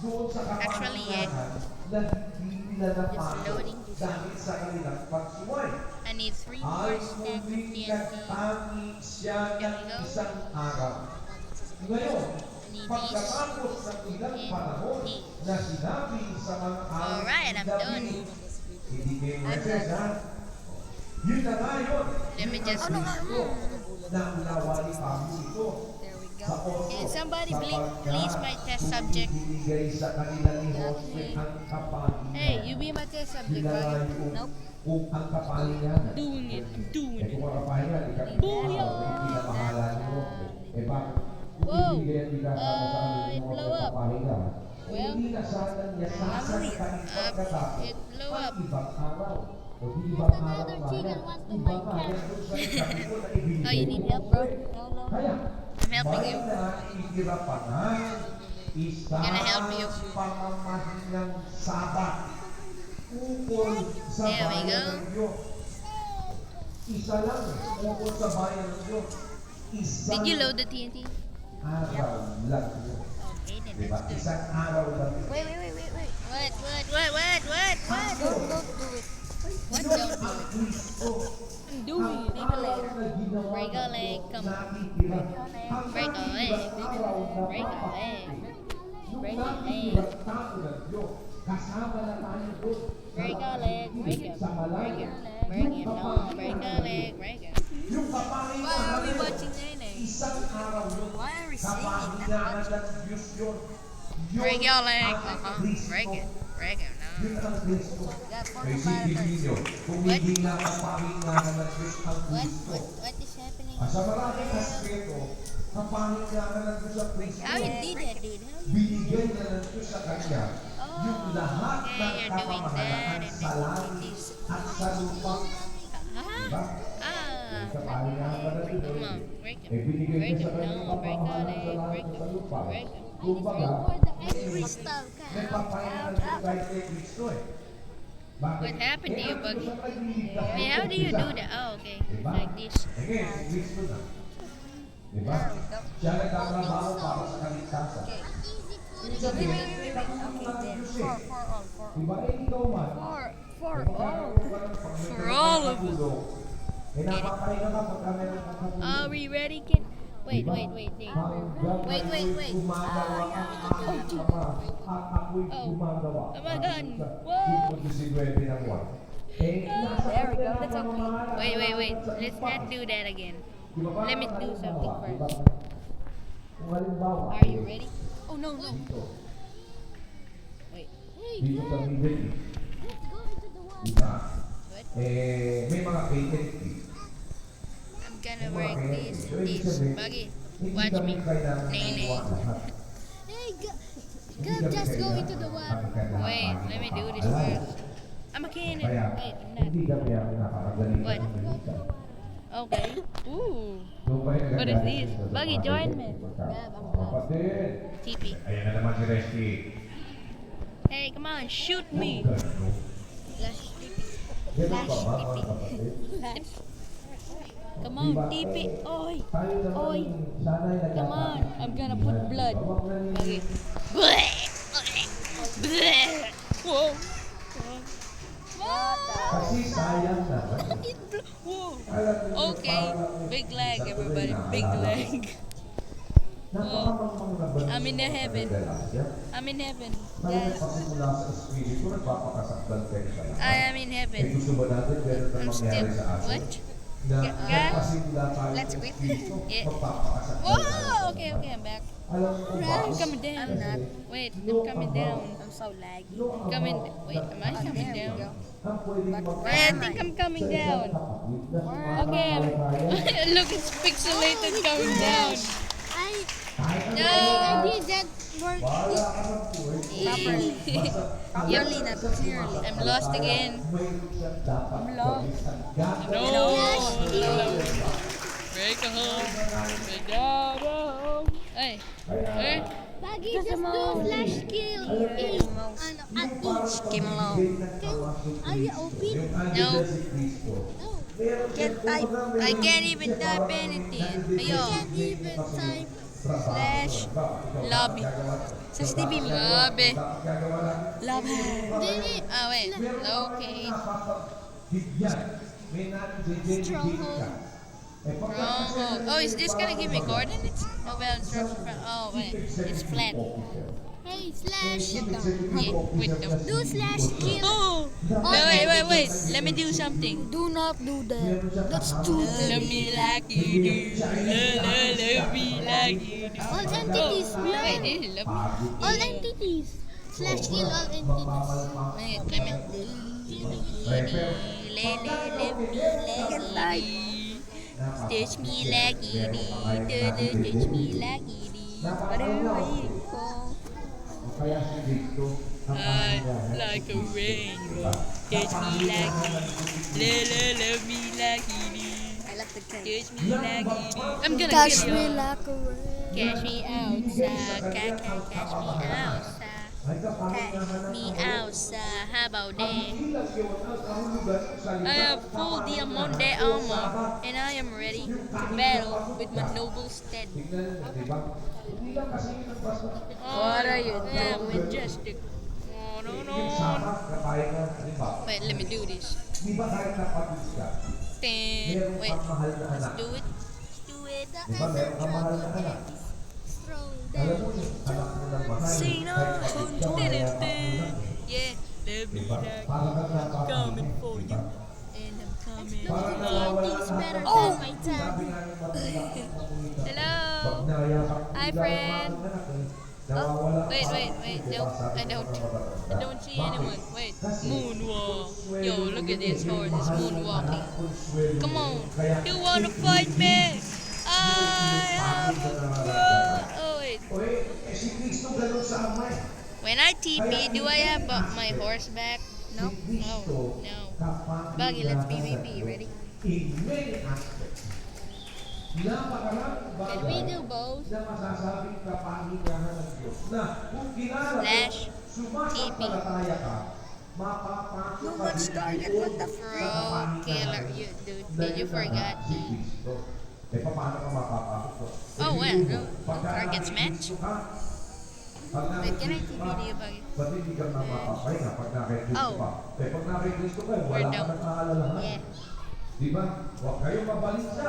doon sa Actually, yeah. kapahingahan na hindi nila napasok loading this. dahil sa kanilang pagsuway. I need 3 Ay more stacks of muling TNT. nagtangi siya Here ng we go. isang araw. Ngayon, need pagkatapos ng ilang these panahon and these. na sinabi sa mga awit Alright, ni I'm David, done. hindi kay Moises, ha? Yun na nga yun. Let me Yun just- ang Kristo. ng laway kami ito. There we Sa go. oso, Can somebody sapagkat please my test subject? kung ibinigay sa kanila ni Jose ang kapahingahan. Hey, you be my test subject, Kinalay bro. ko Nope. kung ang kapahingahan. Doing it. I'm doing Eh it. kung ang kapahingahan, pinamahalan mo. Eh bakit? Whoa. Ibigay ang bigay sa kanila It mo blew ang up. kapahingahan. Well, Hindi na sana niya sasaktan pagkatapos. it blew Ang up. ibang araw. O di ibang araw Another nga chicken yan. wants to Iba bite nga cat. yan kung saan sabi ko na ibigay Oh, you need mo. help, bro? Kaya, I'm helping you. bayan na itirapanan, isang Gonna help you. pamamahinang sabat ukol sa There we bayan go. ng Diyos. Isa lang ukol sa bayan ng Diyos. Isang Did you load the TNT? araw lang yun. Okay, then Diba? let's do it. Isang araw lang yun. Wait. What? Don't do it. What don't do it? I'm doing it. Break a leg, come on. Break a leg. Break a leg. Break a leg. Kasama na tayo doon. Break a leg. Break it. Break it. Break it. No, break a leg. Break it. Yung kapahingahan Why are we na yun, watching Nene? isang araw yun. Why are we singing? Kapahingahan ng Diyos yun. Yun Break your leg. ang Kristo. Break it. Break it. Yun No. ang Kristo. Yeah, for May the isipin fire ninyo, kung hindi na kapahingahan ng Diyos ang Kristo. What is happening? Sa maraming aspeto, kapahingahan ng Diyos ang Kristo. How you did that, dude? How you? Binigay na ng Diyos sa Kanya yung lahat okay, ng you're doing that kapamahalahan and sa langit at sa lupa. Diba? Ah. Kapahingahan ka na dito. Come on. Break Eh, it. binigay Break niya it. sa Kanya No, break a kapamahalahan leg. sa langit Break at sa it. lupa. Break it. Kumbaga, For the egg crystal may cat. papahingahan sa kahit kay Kristo eh. Bakit? What happened to you, ang Buggy? Diyos ang nagliligtas Hey, ng how do you isa. do that? Oh, okay. Diba? Like this. Sige, si Kristo na. Diba? Siya nagtatrabaho para sa kaligtasan. Easy Ibig food. sabihin, nakatulong ng Diyos eh. Diba? Eh, ikaw man. For For all of us. Eh, napapahinga ka pagka meron kang katulong. Are we ready, kid? Wait, Diba? wait, wait. Wait. Hanggang Wait, wait, ngayon wait. gumagawa ang aking ama at ako'y Oh. gumagawa. Oh my God. Sa Whoa. 19 ng buwan. Eh, nasa There we go. kanya That's ang okay. pamamahala Wait, wait, ng wait. sa Let's iba. not do that again. Diba, parang Let me do halimbawa, something diba? first. Kung halimbawa, Are you ready? Oh no. dito, Wait. Hey, dito sa middle, let's go into the water. diba? What? Eh, may mga vacancy. I'm gonna break this and this. Buggy, watch me. Nay, nay. Hey, go just go into the water. Wait, let me do this first. I'm a cannon. Kaya, Wait, I'm hindi not. kami ang nakakagaling What? ng balita. Okay. Ooh. Doon kayo What is nagagaling this? sa Buggy, mga join ganyan. me. Kapatid. TP. Ayan na naman si Resty. Hey, come on, shoot me. Ganun. Flash TP. Ganun pa ba mga kapatid? Come on, TP. Oi. Tayo naman Oy. sana'y Come on, I'm gonna put blood. Huwag na Buggy. Whoa. Kasi sayang naman. Whoa. Alam niyo, Okay, parang big leg, sa everybody. tuloy na Big alala. leg. Napakamangmang na ba I'm in the yung heaven. Galasya? I'm in heaven. May nagpasimula sa espiritu, nagpapakasaktan kayo sa lahat. I am in Eh heaven. gusto ba natin ganun na I'm mangyari still. sa atin? What? Na Yeah. nagpasimula tayo Let's sa quit. espiritu, Yeah. magpapakasaktan tayo sa Whoa! Okay, lahat. okay, I'm back. Alam mo kung I'm bakit? coming down. I'm not. Wait, I'm coming down. I'm so laggy. No Coming. amount Wait, am I ng coming There we down? go. ang pwedeng I think I'm coming down. Okay. Look, it's pixelated coming down. I No. did that work. Wala ka ng puwet. Properly. Properly, not clearly. I'm lost again. I'm lost. No. Break a hole. Break down a hole. Hey. Hey. Baggy, just do flash kill. Each. At each. Game alone. Are you OP? No. No. Can't type. I can't even type anything. Ayo. Can't even type. Slash lobby. Slash TV me. Lobby. Love. Dili. Ah, wait. Okay. Stronghold. Oh, is this gonna give me coordinates? No bell instruction. Oh, wait. It's flat. Hey, slash. Yeah, wait, no. Do slash kill. Oh! All Wait. entities. Let me do something. Do not do that. That's too Love me like you do. Love me like you do. All entities. Wait, this is love me. All entities. Slash kill all entities. Wait, let me. Touch me like you do. Touch me like you do. Napakalawa ko. O kaya si Victor, ang Like a rainbow. Touch me like love me like you do. I love the cat. Touch me like you do. I'm gonna Touch kill me you. like a rain. Cash me outside. Cash me outside. ay kapangyarihan Me outside. How about that? ilang yun ang kahulugan ng salita. I have full diamante armor, and I am ready to battle with my noble steed. Tignan mo, di ba? Hindi lang kasi yun ang basta. What are you doing, majestic? Oh, no. Yung sama, kapay na, di ba? Wait, let me do this. Di ba kahit napagod ka, meron Wait, kang mahal na let's anak. do it. Let's do it. Di ba meron kang mahal na anak? Alam mo yung anak mo ng mahal. Say no. kahit kapit ka, kaya ka ulang. Yeah, love me Diba? like Para kang napapagod. coming for Diba? you, and I'm coming. Parang nawawala It's na better ako. than my dad. Sabi nga ng Manila, pag Hello. nayakap Hi, bigla yung friend. mga anak eh, nawawala Oh, wait, pa. wait. Diba? No, Sabi I ng don't. mga bata. I don't see Bakit? anyone. Wait, Kasi moonwalk. kung Yo, sweldo look at mo, this yung horse. It's mahal na moonwalking. anak, kung sweldo Come mo, on. kaya You wanna fight me? I am Oh wait. Oy, eh, si Cristo ganun sa ama eh. When I TP, do I have my horse back? No. Si Cristo, No. kapangyarihan Buggy, let's ng PvP. Diyos Ready? In many aspects. Napakaraming Can we bagay do both? na masasabing kapangyarihan ng Diyos na kung kilala mo, Slash sumasampalataya ka, mapapasok No ka much din target, doon what the sa Bro, kapangyarihan killer. ng You, Diyos. dude, Na did you yun forget na si me? Cristo. Eh, paano ka mapapasok doon? Oh, Eh, well, di no. mo. Pagka Targets nakikita match? ka, pag Wait, can I nakikita TP ka, to you, Buggy? ba't hindi ka na mapapahinga pag nakikita Oh. ka? Eh, pag nakikita ka, wala We're ka done. nang aalalahan. Yeah. Di ba? Huwag kayong mabalisa.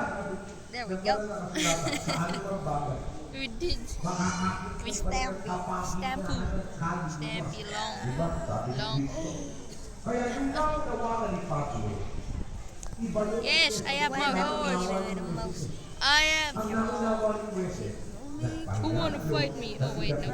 There we go. Sa anumang bagay. We did. Makakakit We ka pa ng Stampy kapangyarihan ng kaluluwa. Stampy long. Diba? Sabi ni Long. Cristo. Kaya yung nakatawanan ni Pablo, iba yun. Yes, I have my horse. I have. Ang nakalawa ni Moises, Who wanna fight me? Oh wait, no.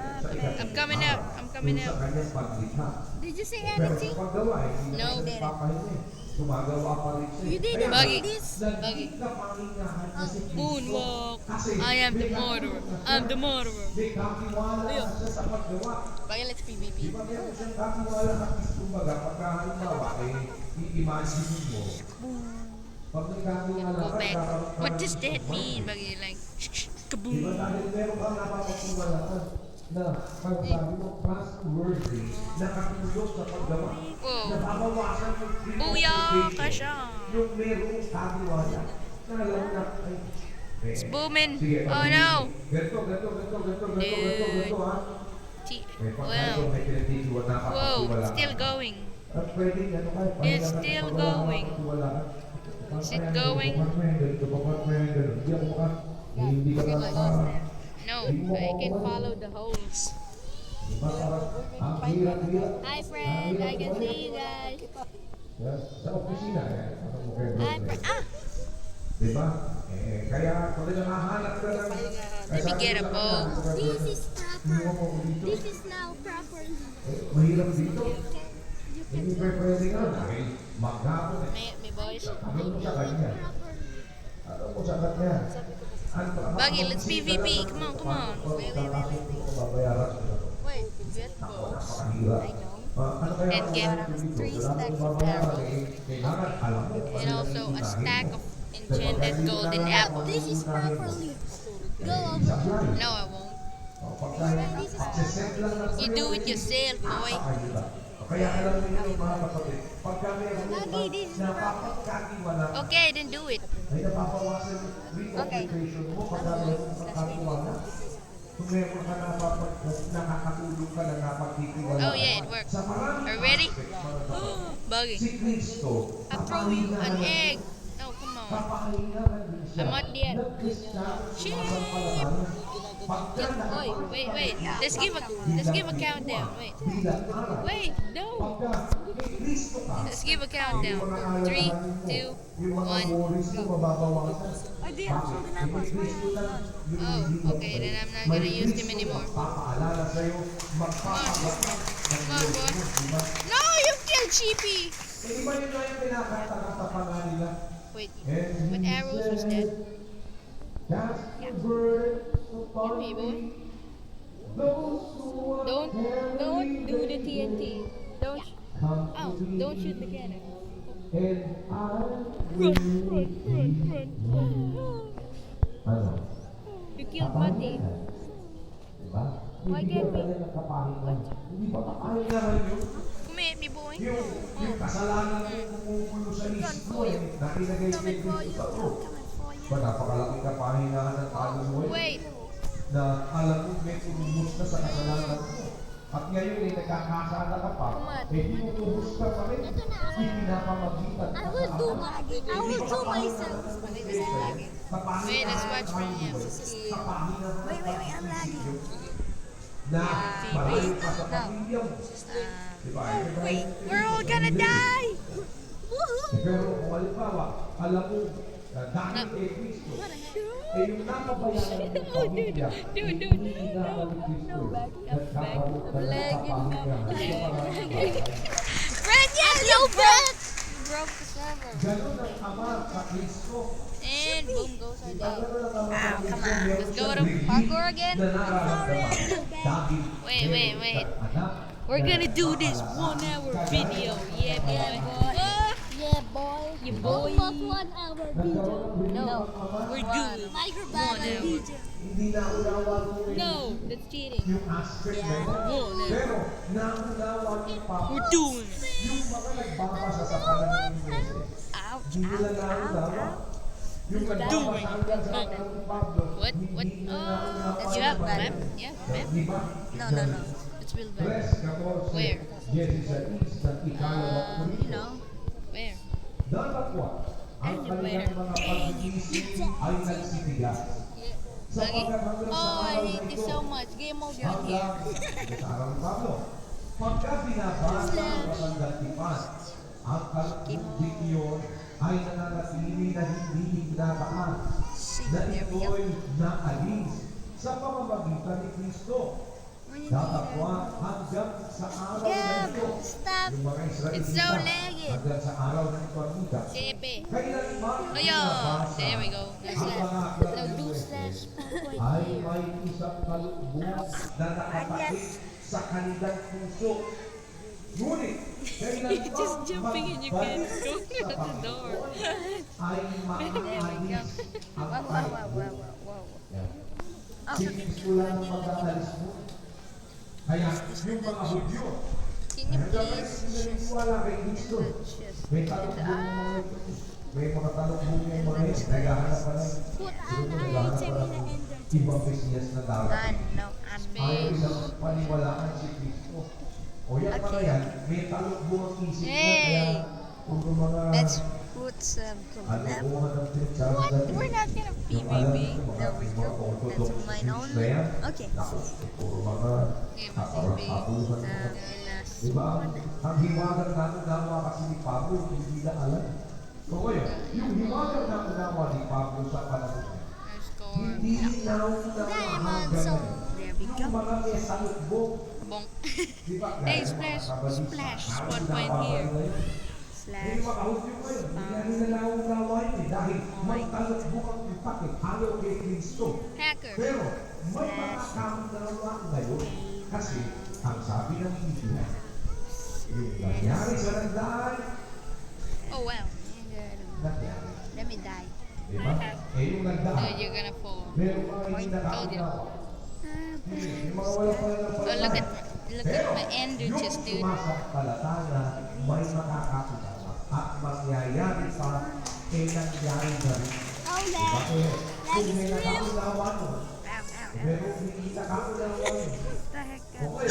I'm coming out. I'm coming Sa out. kanyang paglikha. Did you say Pero anything? sa paggawa, hindi No. na nagpapahinga. Gumagawa pa rin siya. You didn't Kaya, Buggy. do this? Buggy. naging kapangyarihan na si Cristo. Moonwalk. Kasi I am the may murderer. katiwala I'm the murderer. May katiwala na siya sa paggawa. Buggy, let's Di PvP. ba meron siyang katiwala at kumbaga pagka halimbawa i-imagine mo pag may katiwala Go ka back. kakaroon What ka does ng that support. mean? Buggy, like, Di ba kaboom. dahil meron kang napapagtiwalaan na pag sabi mo trustworthy nakatulog sa paggawa Whoa. nababawasan yung Booyah ka siya. yung merong katiwala na alam mo na ay It's booming. sige, Oh no. ganito ha Wow. may pinagtitiwala na Whoa, kapagtiwalaan. it's still going. At pwedeng ano kayo, It's pahinga still natin pag wala kang going. kapagtiwalaan. Is it going? Kapag may ganito, kapag may ganito, hindi ako hindi ka No, I can follow the holes. diba, parang ang hirap-hirap. Hi, friend. I can see you guys. Sa opisina, ano mo kayo? Hi, friend. Ah! Diba? Kaya kung nanghahanap ka ng... Let me get a bow. This is proper. This is now proper. Mahirap dito. Hindi pwede nga dahil maghapon eh. May boys. Ano mo sa kanya? Ano mo sa kanya? Buggy, let's PvP. Come on, come on. Wait. Babayaran ko na to. Wait, get Ako, bow. napakahirap. Ano kaya And get ang dito? 3 Wala stacks akong of babayaran arrows. eh. Kailangan alam mo. And also a stack of enchanted golden apples. This is properly. Go over. No, I won't. Access lang ng You do it yourself, boy. Kaya alam niyo yung mga kapatid, pagka meron Lagi, this is napapagkatiwala, Okay, then do it. ay napapawasan yung re-occupation mo pagka meron kang katiwala. Kung meron ka nakakatulong ka na napagtitiwala. Oh yeah, it worked. Sa maraming Are you ready? aspect, mga kapatid, Buggy, si Kristo, I throw you an egg. No, come on. kapahingahan din siya. I'm not yet. Nag-Kristiyano Shit. sumasampalataya. Pagka Give, wait. Let's give a countdown. Wait, no. Let's give a countdown. 3, 2, 1. Ay, di. Ako ginapos mo yan. Oh, okay. Then I'm not gonna use them anymore. Papaalala sa'yo, Come on, boy. No, you killed Sheepy. Eh, iba yun na yung pinakanta-kanta pa nga nila. Wait, what arrows was that? Just a bird Give me, boy. those who Don't do the TNT. Don't shoot the cannon. and I ano? You killed Mati. Diba? Why Hindi can't ka we? talaga nagkapahinga. Hindi ba kapahin naman yun? Come here, me boy. Yung kasalanan mo kumukulo sa isip mo eh. Nakinagay kay Cristo sa to. Ba, napakalaking kapahingahan ng talo mo eh. Wait. Na alam mo may umubos na sa kasalanan mo. At ngayon eh, nagkakasala ka pa. Eh, di umubos ka pa rin. Hindi pinapamagitan. I will do myself. Wait, let's watch from here. Wait, I'm lagging. Na malayo ka sa pamilya mo. Diba? Wait, we're all gonna die! Pero kung halimbawa, alam mo, dahil kay Cristo, eh yung napabayaran ng pamilya, hindi pinapalik Cristo. Nagkakaroon ka ng kapahingahan. Brad, yes, you broke! You broke the server. Ganun ang ama sa Cristo. And boom goes our day. Come on. Let's go to parkour again. Wait. We're gonna do this 1 hour video. Yeah, boy. Yeah, boy. Yeah, boy. Almost 1 hour video. No, we're doing Microbat 1 hour. Hindi naunawa mo No, that's cheating. yung aspect na yun. Pero naunawa yung papa. We're doing it. Yung mga nagbabasa sa panahon ng Moses. Ouch, Hindi nila naunawa. Yung nagbabasa hanggang sa panahon ni Pablo. What? hindi nila naunawa You have yung map? Bible. Yeah, map. Di ba? No. Let's build map. 3:14. Where? Genesis sa east ng ikalawang Korinto. Where? Datapwa, ang kanilang mga pag-iisip ay nagsitigas. Sapagkat hanggang sa Oh, I araw na hate this ito, so much. Game over here. hanggang sa araw ni Pablo, pagka binabasa ang kapanggatipan, ang kalubig iyon ay nananatili na hindi hignataan, na ito'y naalis sa pamamagitan ni Kristo. Datapwa hanggang sa araw na ito. Stop. Yung mga Israelita, It's so laggy. hanggang sa araw ng ipagbukas. Jepe. Kailanman Ayun. There we go. ang mga aklat Now ni do Moises slash. ay may isang kalugbuan na nakatakip sa kanilang puso. Ngunit, kailanman Just jumping and you can't magbalik go sa out the door. Panginoon ay maaalis ang kahit. Si Kristo lang ang mag-aalis mo. Kaya yung mga Hudyo, Can you hanggang please? naniniwala kay Kristo, may talukbong mga ito. May mga talukbong yung mga ito. Naghahanap pa ng ibang Mesiyas na darating. Ayaw nilang paniwalaan si Kristo. O yan mga yan, may talukbong ang isip na kaya kung yung mga Let's put some collab. talukbong ng Church of We're not gonna yung alam PvP. mo, There we go. Orthodox That's mine Jews own. na yan. Okay. Naku, puro mga kaparusabuhan. Diba? Ang hiwagang nakunawa kasi ni Pablo, hindi na alam. So ngayon, yung hiwagang nakunawa ni Pablo sa panahon niya, hindi naunawa hanggang ngayon. There we Yung go. mga may salukbong, Bonk. diba? Hey, Gaya ng mga splash, kabalisa, splash, parang spot point nabagal here. na yun. Slash. Yung mga Hudyo ngayon, hindi na nila naunawa yun eh, dahil may talukbong ang impake, ayaw kay Kristo. Hacker. Pero may makakaunawa ngayon kasi ang sabi ng Biblia, yung nangyari sa nagdaan, Oh wow. nangyari. Let me die. Diba? Eh yung nagdaan, Dude, you're gonna fall. pero mga hindi nakaunawa. Yung mga wala pa rin Oh, look at my ender chest, dude. yung sumasampalataya, may makakaunawa at mangyayari pa, eh nangyari na rin. Oh, Diba? lag. Eh, kung may nakaunawa mo, Ow. pero hindi nakaunawa mo, The heck? okay,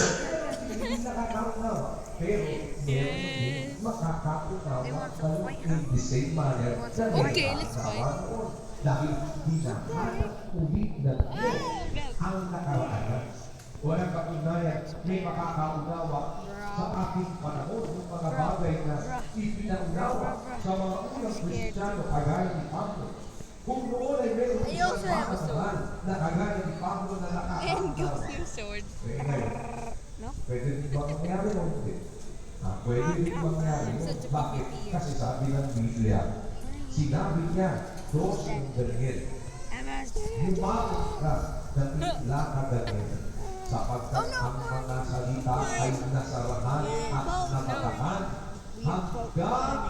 hindi nakakaunawa. Pero, meron makakaunawa kayo in the same manner na Okay, let's fight. nakakaunawa noon. Dahil hinahanap ulit na Diyos ang nakaraan Walang katunayan, may makakaunawa sa ating panahon ng mga bagay na ipinaunawa sa mga unang Kristiyano kagaya ni Pablo. Kung noon ay meron isang makasamahan na kagaya ni Pablo na nakakaunawa. Your sword. Pwede rin ba mangyari o hindi? Pwede rin mangyari. Bakit? Kasi sabi ng Biblia, sinabi niya, dos yung Daniel. Lumapit ka ng itla ka Daniel. Sapagkat ang mga salita ay nasarahan at nakatahan hanggang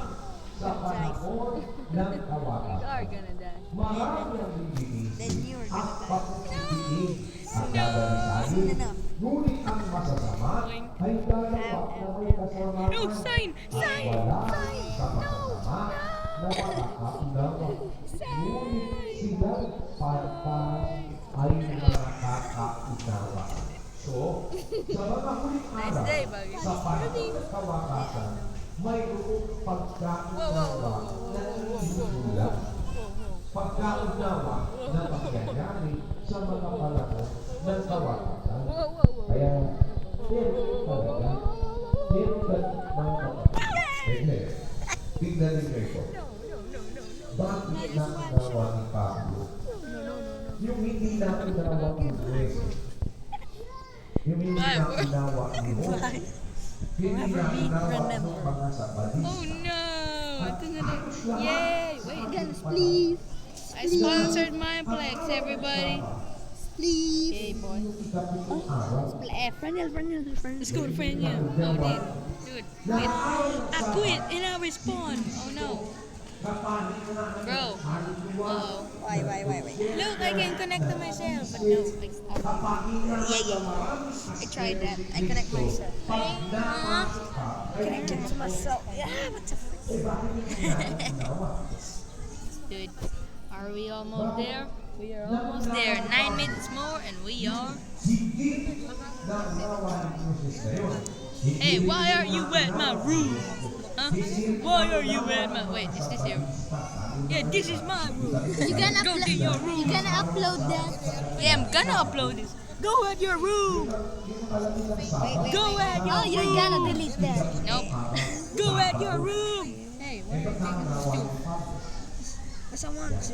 sa panahon ng kawalan. Marami ang bibigin at pagpipigin at dadalisanin. Ngunit ang masasama ay dalawa na may kasamaan No, sign! at wala sa masasama na makakaunawa. Ngunit silang pantas ay nakakaunawa. So, sa mga huling araw, sa panahon ng kawakasan, mayroong pagkaunawa na iniulat. Pagkaunawa na pangyayari sa mga panahon ng kawakasan. Kaya, meron talaga, meron ka mga kapatid. Tignan ninyo ito. Bakit naunawa ni Pablo? Yung hindi naunawa ni Jose. Yung hindi naunawa ni Jose. Hindi naunawa ng mga sabadista. Oh no! Ito na lang. Yay! Wait, Guns, please. I sponsored Mineplex, everybody. Please. Hey, boy. Frenel. Let's go to Frenya. Oh, dude, quit. I quit and I respawn. Oh no. Bro. Uh-oh. Why? Look, I can connect to myself, but no. Yeah. I tried that. I connect myself. Connected to myself. Yeah, what the fuck? Dude, are we almost there? We are almost there. 9 minutes more and we are. Hey, why are you at my room? Huh? Why are you at my... Wait, is this here? Yeah, this is my room. Go to your room. You gonna upload that? Yeah, I'm gonna upload this. Go at your room. Go at your Oh, you're gonna delete that. Nope. Go at your room. Hey, what are you doing? Because I want to.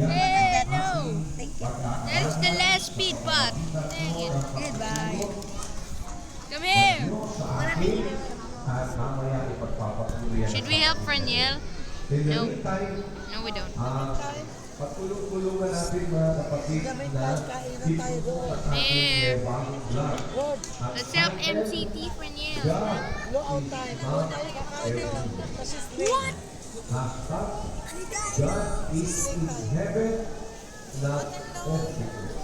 Hey, no. Thank you. That is the last speed bot. Dang it. Goodbye. Come here. Wanna be At mamaya ipagpapatuloy yan. Should we help Franiel? No. Tayo, No, we don't. patulong-tulungan natin mga kapatid na ipulong at Here. ating bagong vlog. Let's help MCT Franiel. What? God is in heaven, not on earth.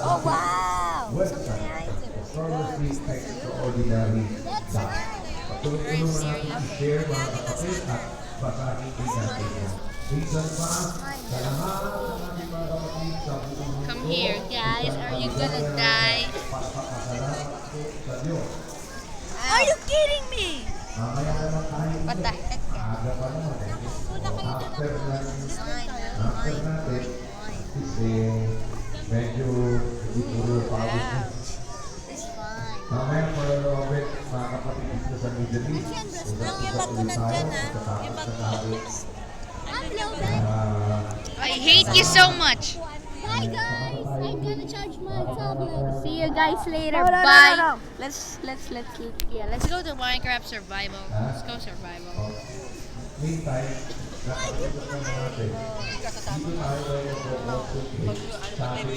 Oh, wow. Website, Astrology Extraordinary. Patulong-tulungan natin i-share mga kapatid at basahin din natin yan. Minsan pa, sa lahat ng ating mga kapatid sa buong mundo, Come here, guys. Are you gonna die? Pasalamat po sa Diyos. Are you kidding me? Mamaya naman tayo. What the heck? Aga pa naman eh. After natin, kasi medyo hindi puro pawis na. Mamaya for Robert, mga kapatid dito sa Middle East. Ang iba ko nandyan, ha? Iba ko. Upload that. I hate you so much. Bye, guys. I'm gonna charge my tablet. See you guys later. No. Bye. Let's go to Minecraft survival. Let's go survival. Meantime, nakakita na natin. Dito tayo sa ating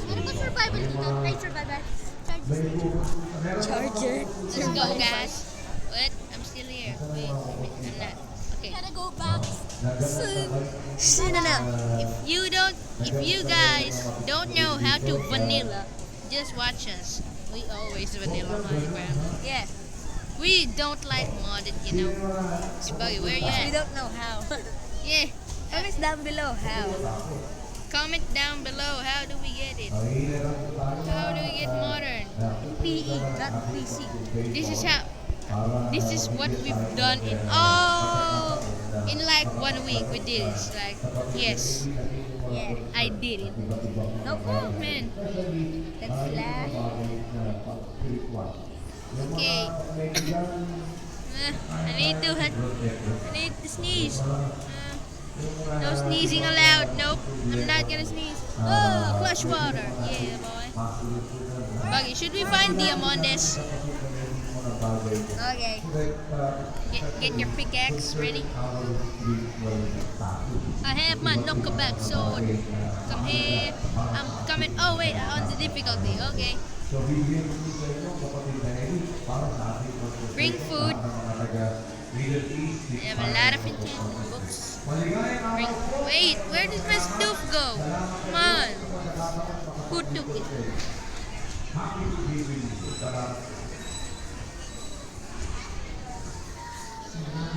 Ano ba survival dito? Try survival. Charger. Let's go, guys. What? I'm still here. Wait, I'm not. Okay. Gotta go back. If you guys don't know how to vanilla, just watch us. We always vanilla Minecraft. Yeah. We don't like modded, you know. So, Buggy, where you We at? don't know how. Yeah. Comment down below how. Comment down below. How do we get it? How do we get modern? PE, not PC. This is how. This is what we've done in like 1 week. We did it. It's like, yes, Yeah. I did it. No, Man, that's flash. Okay. I need to sneeze. No sneezing allowed. Nope. I'm not gonna sneeze. Oh, flush water. Yeah, boy. Buggy, should we find Diamondes? Okay. Get your pickaxe ready. I have my knockback sword. Come here. I'm coming. Oh wait, on the difficulty. Okay. Bring food. I have a lot of enchantment books. Wait, where did my stove go? Come on. Who took it?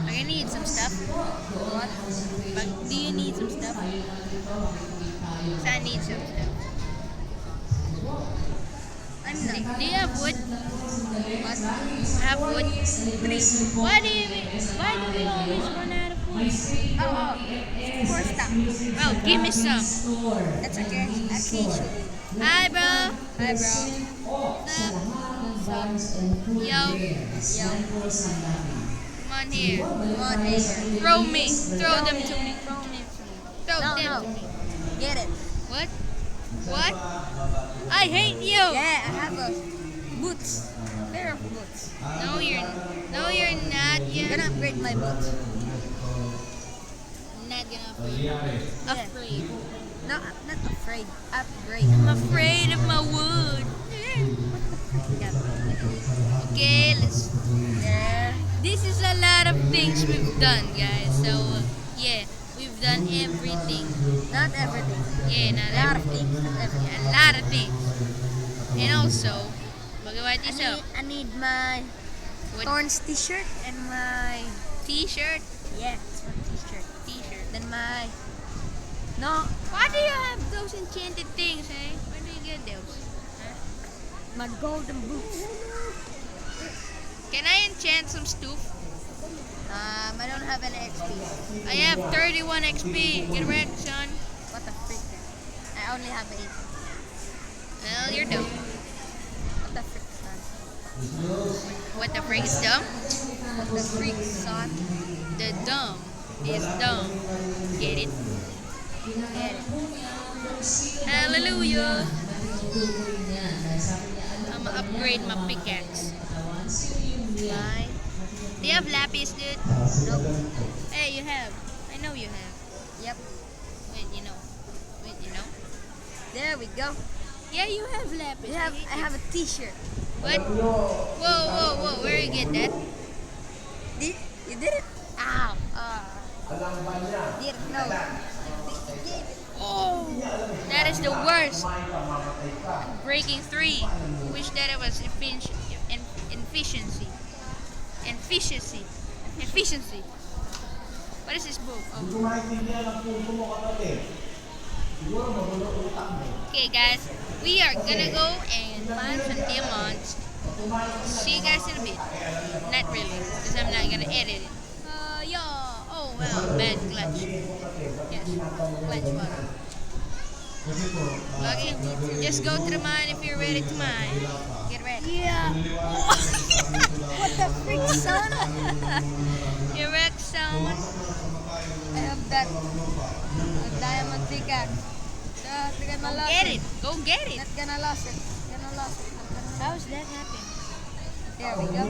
I need some stuff. What? But do you need some stuff? I need some stuff. Do you have wood? What? I have wood. 3. Why do we always run out of wood? Oh, for stuff. Oh, give me some. That's okay. Occasionally. Hi, bro. Hi, bro. Yo, come on here. Come on, neighbor. Throw me. Throw them to me. Throw No, them no. to me. Get it. What? What? I hate you. Yeah, I have a boots. Pair of boots. No, you're not. I'm You're gonna upgrade my boots. not gonna afraid. No, I'm not afraid. Upgrade. I'm afraid of my wood. Okay, let's. There. This is a lot of things we've done, guys. So yeah, we've done everything. Not everything. Yeah, not A lot of everything. things. Not everything. A lot of things. And also, magawa tayo I need my What? Thorns t-shirt and my T-shirt. yeah, it's my t-shirt. T-shirt. Then my no, Why do you have those enchanted things, eh? Where do you get those? Huh? my golden boots. Can I enchant some stuff? I don't have any XP. I have 31 XP. Get wrecked, son. What the frick? I only have 8. Well, you're dumb. What the frick, son? What the freak is dumb? What the frick, son? The dumb is dumb. Get it? Get it. Hallelujah. I'm gonna upgrade my pickaxe. Bye. Do you have lapis, dude? Nope. Hey, you have. I know you have. Yep. Wait, you know. Wait, you know. There we go. Yeah, you have lapis. I have a t-shirt. What? Whoa. Where you get that? You did it? Ow. Didn't know. You gave it. Oh, that is the worst. Breaking 3. Wish that it was efficiency. Efficiency. What is this book? Oh. Okay, guys, we are gonna go and find some diamonds. See you guys in a bit. Not really, because I'm not gonna edit it. Yeah. Oh well, bad clutch. Yes, clutch water. Okay, just go to the mine if you're ready to mine. Get ready. Yeah. What the frick, son? You wrecked someone. I have that diamond pickaxe. Not gonna lose Get it. Go get it. Not gonna lose it. How's that happen? There we go.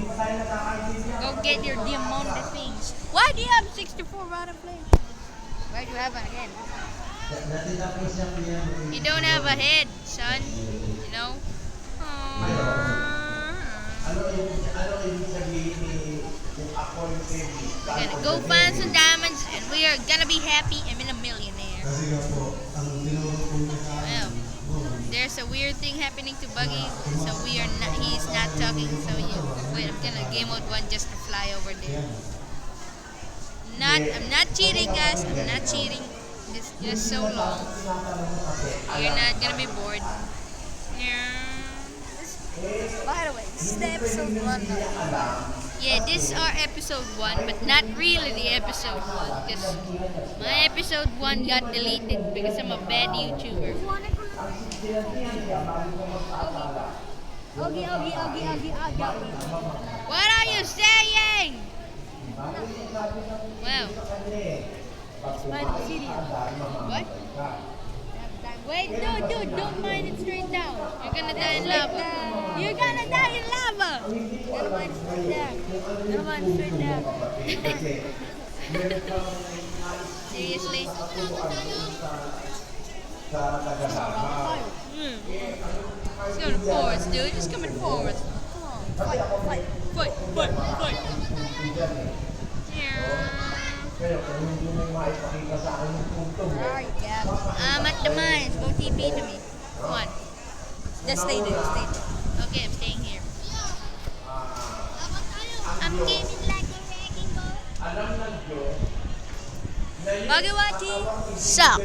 Go get your diamond things. Why do you have 64 rod of flame? Where do you have it again? You don't have a head, son. You know? We're gonna go find some diamonds and we are gonna be happy and be a millionaire. Well, there's a weird thing happening to Buggy, so he's not talking, so wait, I'm gonna game mode 1 just to fly over there. I'm not cheating, guys. I'm not cheating. It's just so long. You're not gonna be bored. Yeah. By the way, this is the episode 1. Yeah, this is our episode 1, but not really the episode 1, because my episode 1 got deleted because I'm a bad YouTuber. Ogie, Ogie, Ogie, Ogie, Ogie. What are you saying? Wow. Spider City. What? Wait, dude, don't mind it straight down. You're gonna die in lava. You're gonna die in lava. Never mind, straight down. Never mind, straight down. Seriously? It's going forwards, dude. Just coming forwards. Fight. Fight. Pero kung hindi mo maipakita sa akin yung punto mo, Where are you, Gab? I'm at the mines. Go TP to me. Come on. Just stay there, stay there. Okay, I'm staying here. I'm gaming like a wrecking ball. alam ng Diyos na yung Bhagawati suck.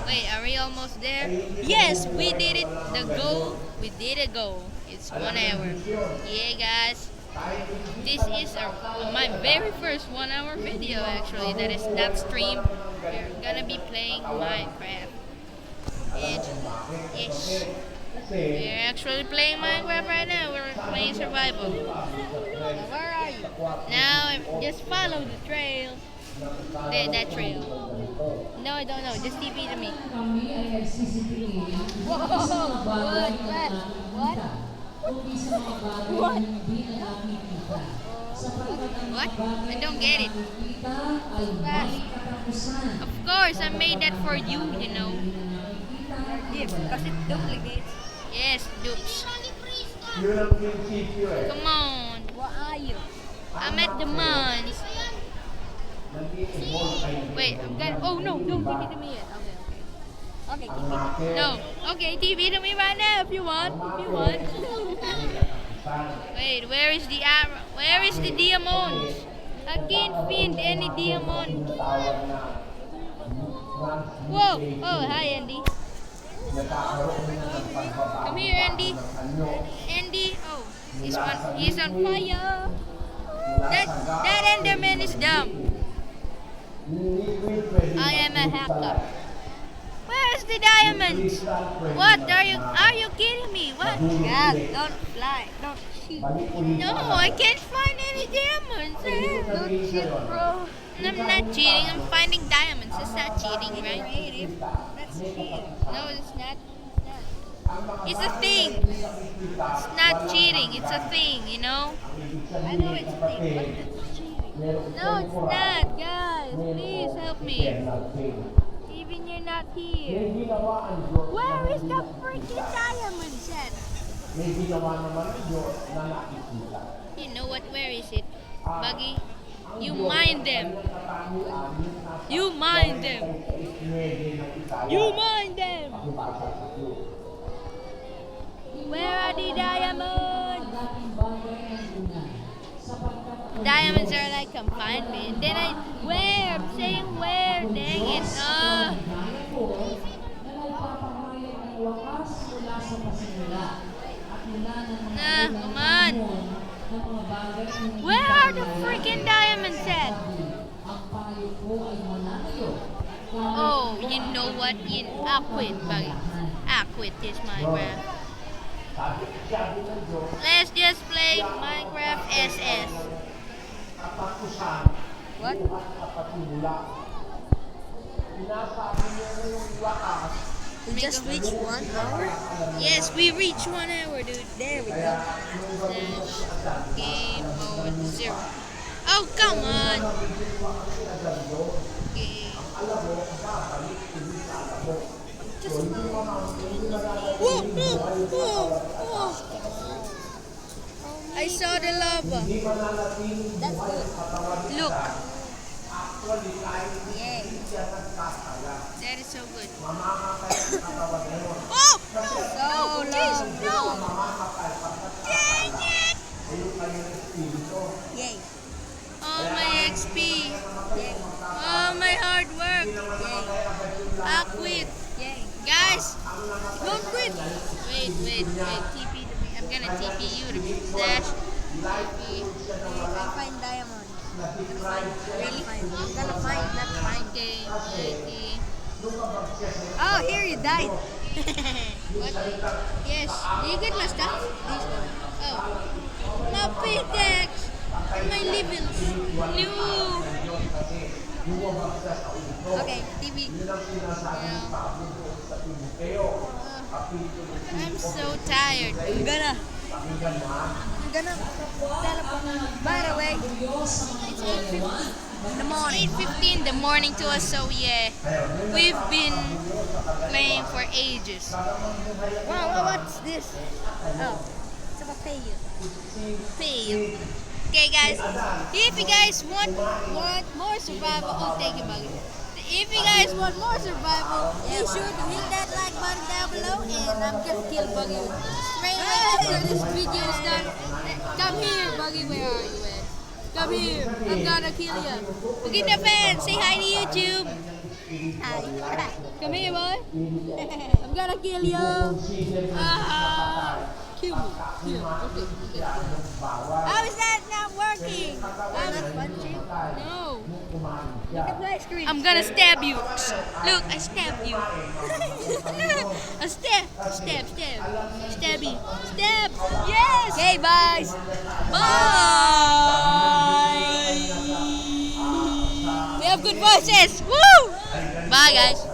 Wait, are we almost there? Yes, we did it. The goal. We did a goal. It's 1 hour. Yeah, guys. This is my very first 1 hour video actually. That is that stream. We're gonna be playing Minecraft. Yes. We're actually playing Minecraft right now. We're playing survival. Where are you? Now just follow the trail. That trail. No, I don't know. Just TP to me. Whoa, what? What? I don't get it. Of course, I made that for you, you know. Gift, because it duplicates. Yes, dupes. yun ang prinsipyo eh. Come on. Where are you? I'm at the mines. Nag-i-evolve kayo. Wait, I'm gonna. Oh no, don't TP to me yet. Okay, Ang market, No. Okay, TP to me right now if you want. Wait, where is the arrow? Where is the diamonds? I can't find any diamonds. tawag na Whoa! Oh, hi Andy. nagkakaroon na ng pagbabago Come here, Andy. ng anyo. Andy. Oh, he's on fire. That Enderman is dumb. I am a hacker. Where's the diamonds? What are you kidding me? What? Gab, don't fly, don't shoot. No, I can't find any diamonds. Don't shoot, bro. I'm not cheating. I'm finding diamonds. That's not cheating, right? Creative. That's cheating. No, it's not. It's a thing. It's not cheating. It's a thing, you know? I know it's a thing, but it's cheating. No, it's not, guys. Please help me. Even you're not here. Where is the freaking diamond set? May ginawa naman ng Diyos na nakikita. You know what? Where is it? Buggy? You mind them. You mind them. You mind them. Where are the diamonds? Diamonds are like confinement. Then where? I'm saying where? Dang it. Nah, come on. Where are the freaking diamonds at? Oh, you know what? I quit, Buggy. I quit this Minecraft. Let's just play Minecraft SS. What? We just reached 1 hour? Yes, we reached 1 hour, dude. There we go. Game mode 0. Oh, come on. Game. Whoa. I saw the lava. That's good. Look, Yay. that is so good. Oh! So Jeez, no! Dang it! Yay. All my XP. Yay. All my hard work. Yay. I quit. Yay. Guys, Don't quit! wait. TP to me. I'm gonna TP you to me. Slash TP. I find diamonds. Really? I'm gonna find, not find. Okay. Oh, here you died. What? Yes. Do you get my stuff? These one. Oh. My pickaxe. My levels. No. Okay, TV. I'm so tired. I'm gonna teleport. By the way, It's 8:50 in the morning. 8:50 in the morning to us, so yeah. We've been playing for ages. Wow, what's this? Oh, it's about fail. Fail. Okay, guys. If you guys want more survival, oh, thank you, Buggy. If you guys want more survival, Be sure to hit that like button down below, and I'm gonna kill Buggy straight after this video is done. come here, Buggy. Where are you at? Come here. I'm gonna kill you. Buggy the fan, say hi to YouTube. Hi. Come here, boy. I'm gonna kill you. Ah, kill me. Yeah, okay. How is that not working? I'm not punching. No. Look at my screen. I'm gonna stab you. Look, I stabbed you. A stabby. Stab. Yes. Okay, bye. Bye. We have good voices. Woo. Bye, guys.